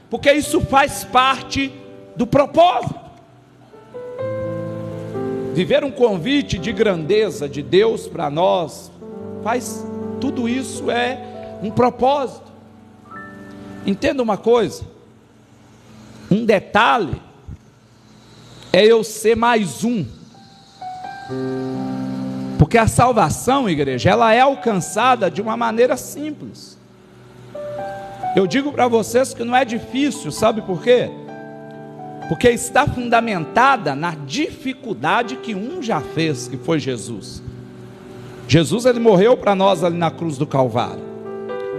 porque isso faz parte do propósito. Viver um convite de grandeza de Deus para nós, tudo isso é um propósito. Entenda uma coisa, um detalhe é eu ser mais um, porque a salvação, igreja, ela é alcançada de uma maneira simples. Eu digo para vocês que não é difícil, sabe por quê? Porque está fundamentada na dificuldade que um já fez, que foi Jesus. Jesus, ele morreu para nós ali na cruz do Calvário,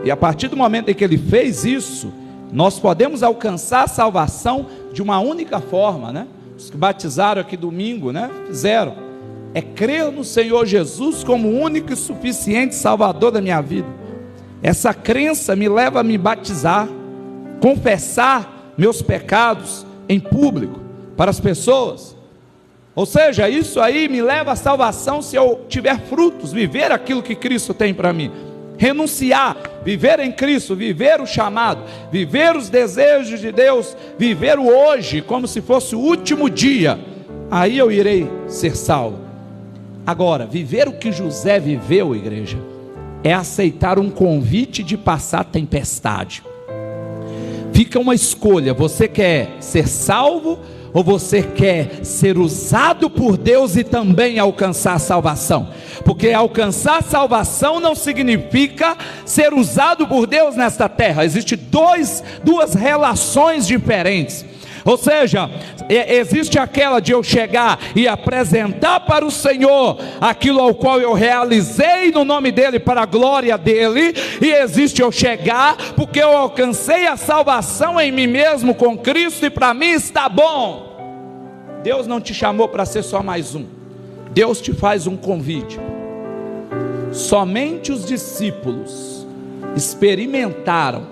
e a partir do momento em que ele fez isso, nós podemos alcançar a salvação de uma única forma, né? Os que batizaram aqui domingo, né, fizeram, é crer no Senhor Jesus como o único e suficiente Salvador da minha vida. Essa crença me leva a me batizar, confessar meus pecados em público para as pessoas. Ou seja, isso aí me leva à salvação se eu tiver frutos, viver aquilo que Cristo tem para mim, renunciar, viver em Cristo, viver o chamado, viver os desejos de Deus, viver o hoje como se fosse o último dia, aí eu irei ser salvo. Agora, viver o que José viveu, igreja, é aceitar um convite de passar tempestade. Fica uma escolha: você quer ser salvo ou você quer ser usado por Deus e também alcançar a salvação? Porque alcançar a salvação não significa ser usado por Deus nesta terra. Existem duas relações diferentes. Ou seja, existe aquela de eu chegar e apresentar para o Senhor aquilo ao qual eu realizei no nome dEle, para a glória dEle. E existe eu chegar porque eu alcancei a salvação em mim mesmo com Cristo e para mim está bom. Deus não te chamou para ser só mais um. Deus te faz um convite. Somente os discípulos experimentaram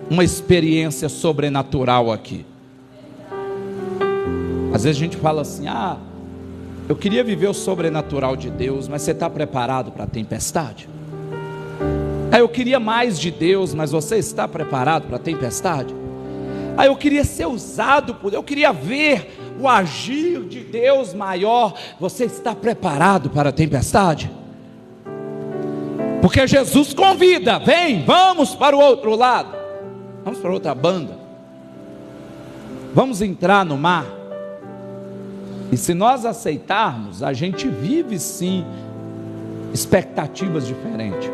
uma experiência sobrenatural aqui. Às vezes a gente fala assim: eu queria viver o sobrenatural de Deus, mas você está preparado para a tempestade? Eu queria mais de Deus, mas você está preparado para a tempestade? Eu queria ser usado por Deus, eu queria ver o agir de Deus maior. Você está preparado para a tempestade? Porque Jesus convida: vem, vamos para o outro lado, vamos para outra banda, vamos entrar no mar. E se nós aceitarmos, a gente vive sim expectativas diferentes.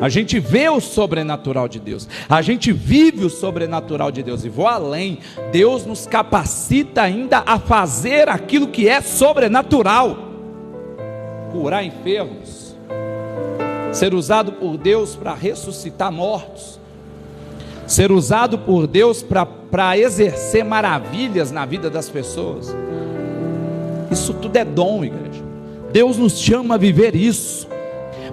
A gente vê o sobrenatural de Deus, a gente vive o sobrenatural de Deus. E vou além: Deus nos capacita ainda a fazer aquilo que é sobrenatural. Curar enfermos, ser usado por Deus para ressuscitar mortos, ser usado por Deus para exercer maravilhas na vida das pessoas. Isso tudo é dom, igreja. Deus nos chama a viver isso.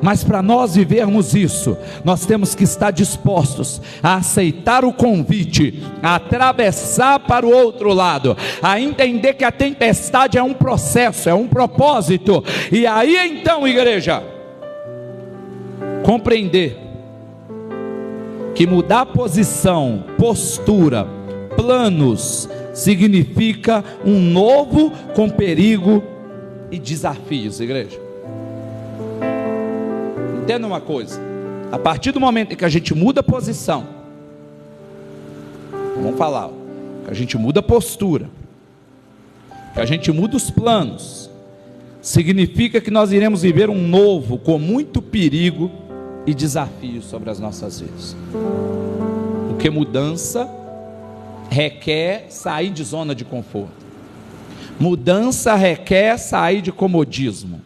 Mas para nós vivermos isso, nós temos que estar dispostos a aceitar o convite, a atravessar para o outro lado, a entender que a tempestade é um processo, é um propósito. E aí então, igreja, compreender que mudar posição, postura, planos, significa um novo com perigo e desafios, igreja. Entenda uma coisa: a partir do momento em que a gente muda a posição, vamos falar, que a gente muda a postura, que a gente muda os planos, significa que nós iremos viver um novo com muito perigo e desafios sobre as nossas vidas. Porque mudança requer sair de zona de conforto. Mudança requer sair de comodismo.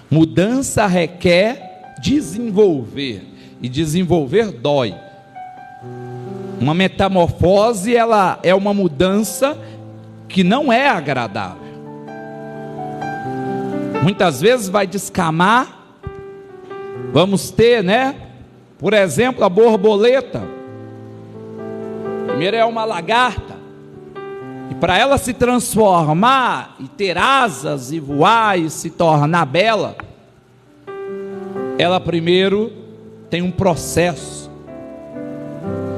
Mudança requer desenvolver. E desenvolver dói. Uma metamorfose, ela é uma mudança que não é agradável. Muitas vezes vai descamar. Vamos ter, por exemplo, a borboleta. Primeiro é uma lagarta, e para ela se transformar e ter asas e voar e se tornar bela, ela primeiro tem um processo.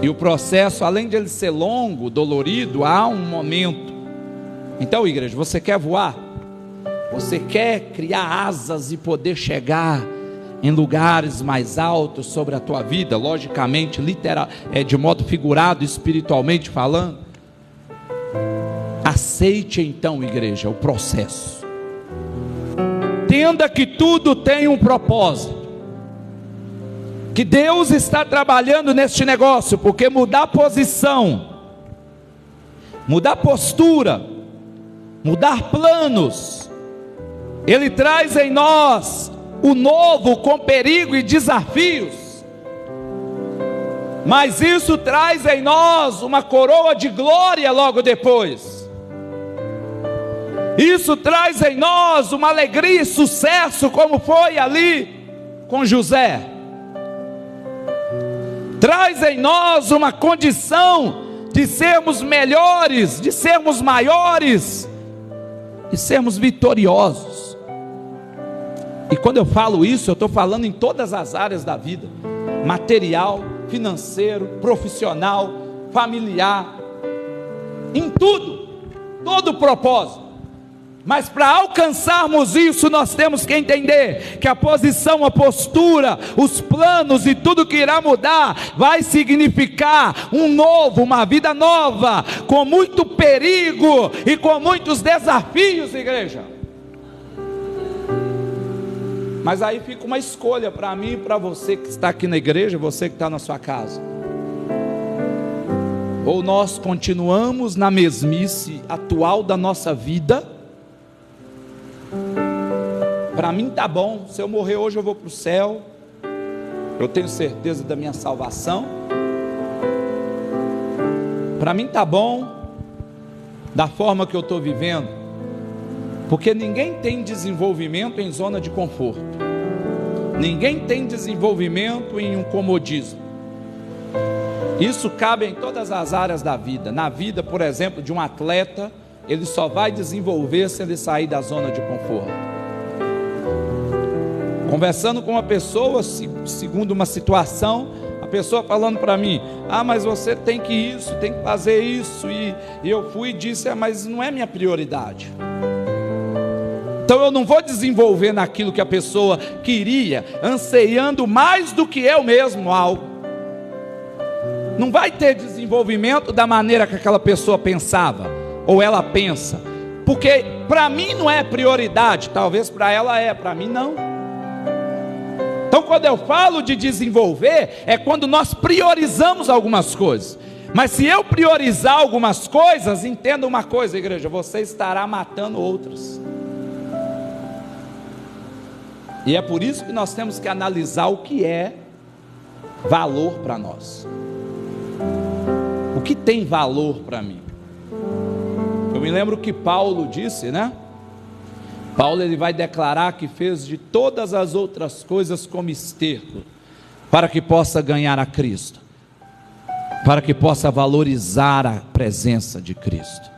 E o processo, além de ele ser longo, dolorido, há um momento. Então, igreja, você quer voar? Você quer criar asas e poder chegar em lugares mais altos sobre a tua vida, logicamente, literal, de modo figurado, espiritualmente falando? Aceite então, igreja, o processo. Entenda que tudo tem um propósito, que Deus está trabalhando neste negócio, porque mudar posição, mudar postura, mudar planos, Ele traz em nós o novo com perigo e desafios, mas isso traz em nós uma coroa de glória logo depois. Isso traz em nós uma alegria e sucesso, como foi ali com José. Traz em nós uma condição de sermos melhores, de sermos maiores, de sermos vitoriosos. E quando eu falo isso, eu estou falando em todas as áreas da vida: material, financeiro, profissional, familiar, em tudo, todo o propósito. Mas para alcançarmos isso, nós temos que entender que a posição, a postura, os planos e tudo que irá mudar, vai significar um novo, uma vida nova, com muito perigo e com muitos desafios, igreja. Mas aí fica uma escolha para mim e para você que está aqui na igreja, você que está na sua casa. Ou nós continuamos na mesmice atual da nossa vida. Para mim tá bom, se eu morrer hoje eu vou para o céu, eu tenho certeza da minha salvação. Para mim tá bom, da forma que eu estou vivendo, porque ninguém tem desenvolvimento em zona de conforto, ninguém tem desenvolvimento em um comodismo. Isso cabe em todas as áreas da vida. Na vida, por exemplo, de um atleta, ele só vai desenvolver se ele sair da zona de conforto. Conversando com uma pessoa, segundo uma situação, a pessoa falando para mim: ah, mas você tem que isso, tem que fazer isso, e eu fui e disse: mas não é minha prioridade. Então eu não vou desenvolver naquilo que a pessoa queria, anseiando mais do que eu mesmo algo. Não vai ter desenvolvimento da maneira que aquela pessoa pensava, ou ela pensa, porque para mim não é prioridade, talvez para ela é, para mim não. Então quando eu falo de desenvolver, é quando nós priorizamos algumas coisas. Mas se eu priorizar algumas coisas, entenda uma coisa, igreja, você estará matando outras. E é por isso que nós temos que analisar o que é valor para nós. O que tem valor para mim? Eu me lembro que Paulo disse, né? Paulo, ele vai declarar que fez de todas as outras coisas como esterco, para que possa ganhar a Cristo, para que possa valorizar a presença de Cristo.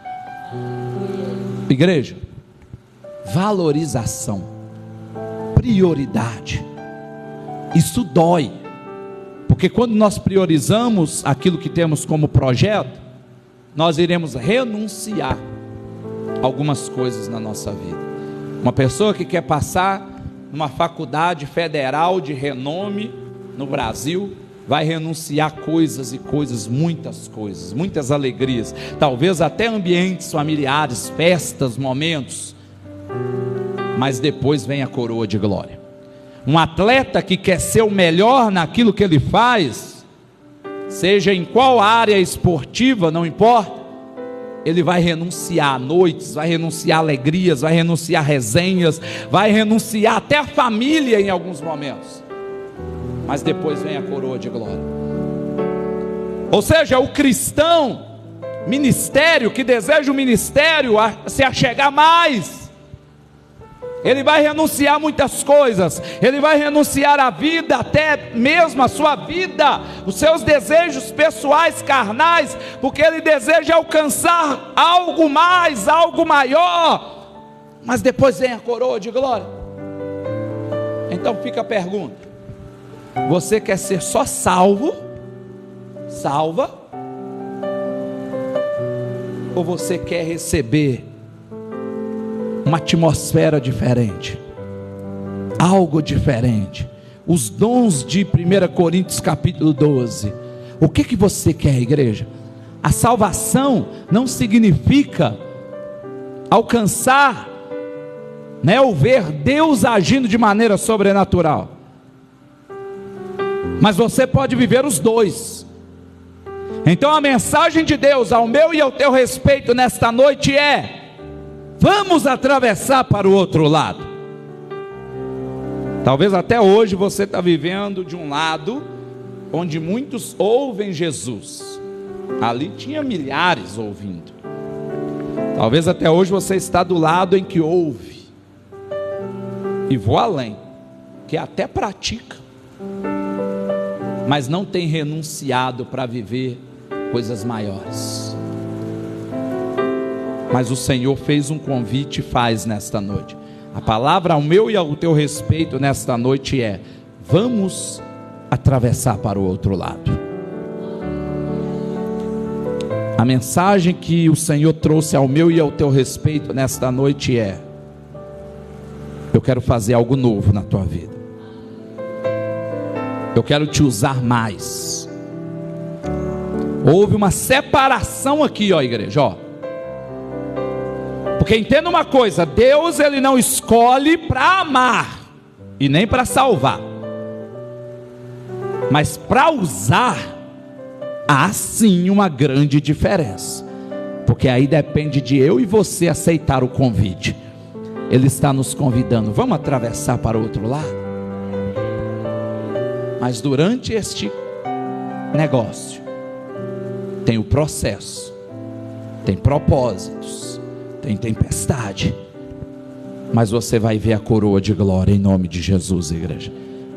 Igreja, valorização, prioridade, isso dói, porque quando nós priorizamos aquilo que temos como projeto, nós iremos renunciar a algumas coisas na nossa vida. Uma pessoa que quer passar numa faculdade federal de renome no Brasil, vai renunciar coisas e coisas, muitas alegrias, talvez até ambientes familiares, festas, momentos, mas depois vem a coroa de glória. Um atleta que quer ser o melhor naquilo que ele faz, seja em qual área esportiva, não importa, ele vai renunciar a noites, vai renunciar a alegrias, vai renunciar a resenhas, vai renunciar até a família em alguns momentos, mas depois vem a coroa de glória. Ou seja, o cristão, ministério, que deseja o ministério se achegar mais, ele vai renunciar muitas coisas, ele vai renunciar a vida, até mesmo a sua vida, os seus desejos pessoais, carnais, porque ele deseja alcançar algo mais, algo maior, mas depois vem a coroa de glória. Então fica a pergunta: você quer ser só salva, ou você quer receber uma atmosfera diferente, algo diferente, os dons de 1 Coríntios capítulo 12, o que você quer, igreja? A salvação não significa alcançar, ou ver Deus agindo de maneira sobrenatural, mas você pode viver os dois. Então a mensagem de Deus ao meu e ao teu respeito nesta noite é: vamos atravessar para o outro lado. Talvez até hoje você está vivendo de um lado onde muitos ouvem Jesus. Ali tinha milhares ouvindo. Talvez até hoje você está do lado em que ouve, e vou além, que até pratica, mas não tem renunciado para viver coisas maiores. Mas o Senhor fez um convite e faz nesta noite. A palavra ao meu e ao teu respeito nesta noite é: vamos atravessar para o outro lado. A mensagem que o Senhor trouxe ao meu e ao teu respeito nesta noite é: eu quero fazer algo novo na tua vida. Eu quero te usar mais. Houve uma separação aqui, ó, igreja, ó. Porque entenda uma coisa: Deus, Ele não escolhe para amar e nem para salvar, mas para usar, há sim uma grande diferença. Porque aí depende de eu e você aceitar o convite. Ele está nos convidando: vamos atravessar para o outro lado? Mas durante este negócio tem o processo, tem propósitos, tem tempestade, mas você vai ver a coroa de glória em nome de Jesus, igreja.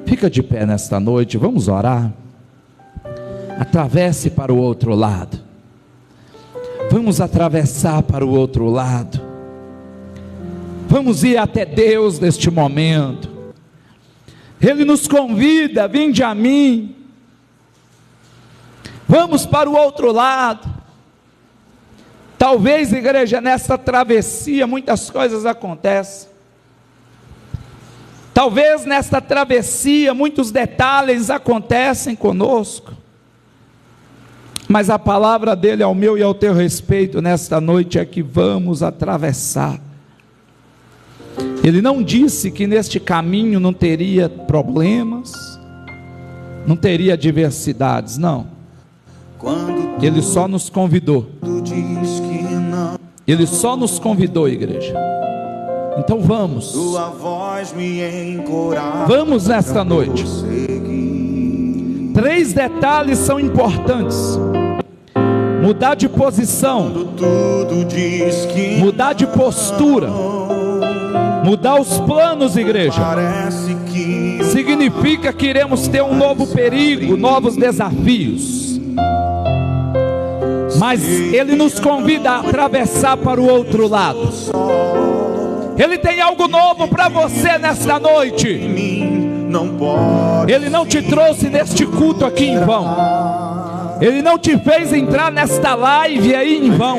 Fica de pé nesta noite, vamos orar. Atravesse para o outro lado. Vamos atravessar para o outro lado. Vamos ir até Deus neste momento. Ele nos convida: vinde a mim. Vamos para o outro lado. Talvez, igreja, nessa travessia muitas coisas acontecem. Talvez nesta travessia muitos detalhes acontecem conosco. Mas a palavra dele ao meu e ao teu respeito nesta noite é que vamos atravessar. Ele não disse que neste caminho não teria problemas, não teria adversidades, não. Ele só nos convidou. Ele só nos convidou, igreja. Então vamos. Vamos nesta noite. 3 detalhes são importantes: mudar de posição, mudar de postura, mudar os planos, igreja. Significa que iremos ter um novo perigo, novos desafios. Mas Ele nos convida a atravessar para o outro lado. Ele tem algo novo para você nesta noite. Ele não te trouxe neste culto aqui em vão. Ele não te fez entrar nesta live aí em vão.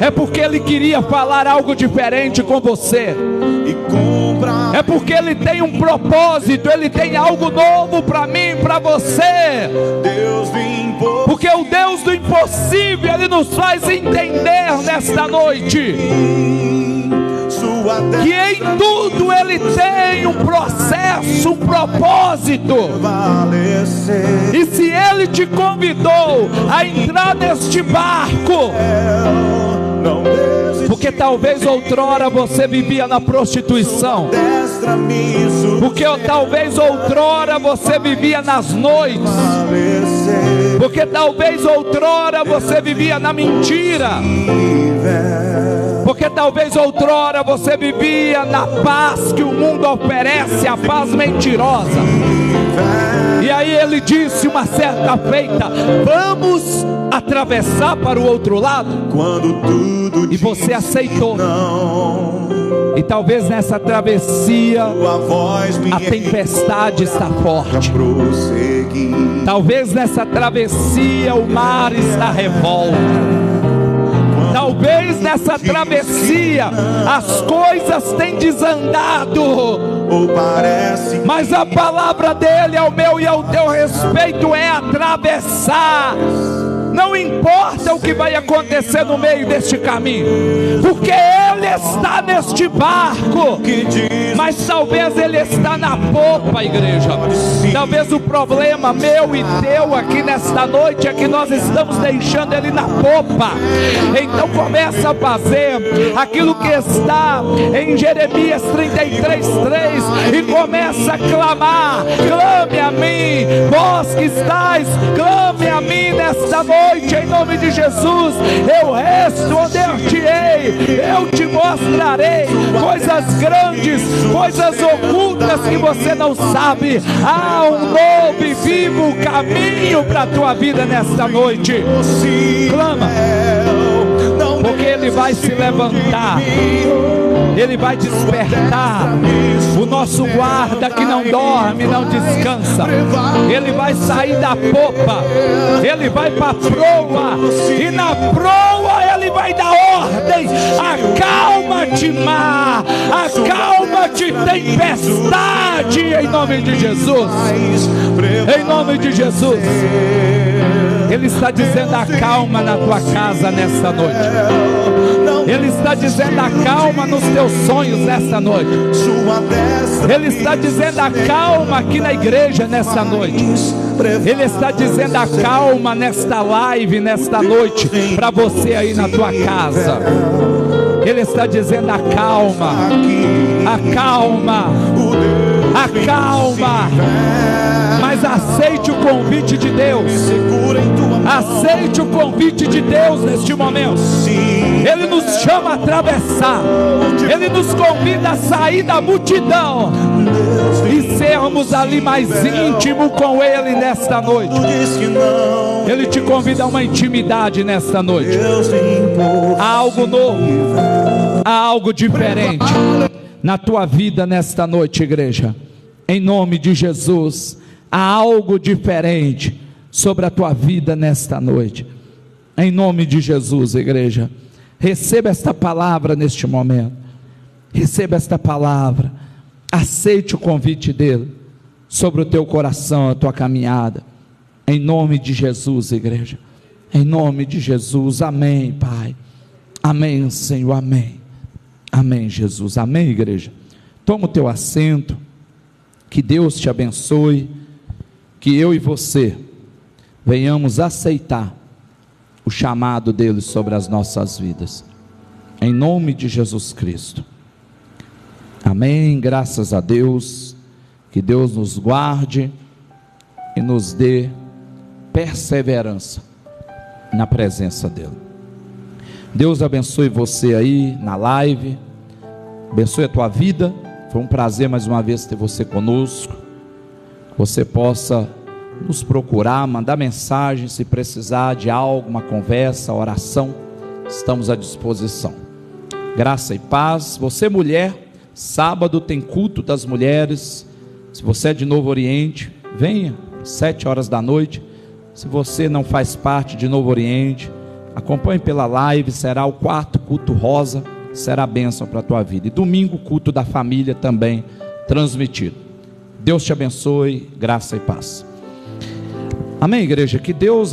É porque Ele queria falar algo diferente com você. É porque Ele tem um propósito. Ele tem algo novo para mim, para você. Porque o Deus do impossível, Ele nos faz entender nesta noite que em tudo Ele tem um processo, um propósito. E se Ele te convidou a entrar neste barco, porque talvez outrora você vivia na prostituição, porque talvez outrora você vivia nas noites, porque talvez outrora você vivia na mentira, porque talvez outrora você vivia na paz que o mundo oferece, a paz mentirosa. E aí Ele disse uma certa feita: vamos atravessar para o outro lado. E você aceitou. E talvez nessa travessia a tempestade está forte. Talvez nessa travessia o mar está revolto. Talvez nessa travessia as coisas têm desandado. Mas a palavra dele ao meu e ao teu respeito é atravessar. Não importa o que vai acontecer no meio deste caminho, porque Ele está neste barco. Mas talvez Ele está na popa, igreja. Talvez o problema meu e teu aqui nesta noite é que nós estamos deixando Ele na popa. Então começa a fazer aquilo que está em Jeremias 33:3 e começa a clamar: clame a mim, vós que estáis, clame a mim nesta noite. Em nome de Jesus, eu responder-te-ei, eu te mostrarei coisas grandes, coisas ocultas que você não sabe. Há um novo e vivo caminho para a tua vida nesta noite. Clama, porque Ele vai vai se levantar, Ele vai despertar o nosso guarda que não dorme, não descansa. Ele vai sair da popa, Ele vai para a proa, e na proa Ele vai dar ordem: acalma-te mar, acalma-te tempestade, em nome de Jesus, em nome de Jesus. Ele está dizendo: acalma na tua casa nesta noite. Ele está dizendo: acalma nos teus sonhos nesta noite. Ele está dizendo: acalma aqui na igreja nesta noite. Ele está dizendo: acalma nesta live, nesta noite, para você aí na tua casa. Ele está dizendo: acalma, acalma, acalma. Mas aceite o convite de Deus. Aceite o convite de Deus neste momento. Ele nos chama a atravessar. Ele nos convida a sair da multidão e sermos ali mais íntimo com Ele nesta noite. Ele te convida a uma intimidade nesta noite. Há algo novo, há algo diferente na tua vida nesta noite, igreja. Em nome de Jesus, há algo diferente sobre a tua vida nesta noite. Em nome de Jesus, igreja, receba esta palavra neste momento. Receba esta palavra. Aceite o convite dele sobre o teu coração, a tua caminhada. Em nome de Jesus, igreja. Em nome de Jesus. Amém, Pai. Amém, Senhor. Amém. Amém, Jesus. Amém, igreja. Toma o teu assento. Que Deus te abençoe. Que eu e você venhamos aceitar o chamado dele sobre as nossas vidas. Em nome de Jesus Cristo. Amém. Graças a Deus. Que Deus nos guarde e nos dê perseverança na presença dele. Deus abençoe você aí na live. Abençoe a tua vida. Foi um prazer mais uma vez ter você conosco. Você possa nos procurar, mandar mensagem se precisar de algo, uma conversa, oração. Estamos à disposição. Graça e paz. Você, mulher, sábado tem culto das mulheres. Se você é de Novo Oriente, venha, 7 horas da noite. Se você não faz parte de Novo Oriente, acompanhe pela live. Será o 4º culto rosa. Será bênção para a tua vida. E domingo, culto da família também transmitido. Deus te abençoe, graça e paz. Amém, igreja. Que Deus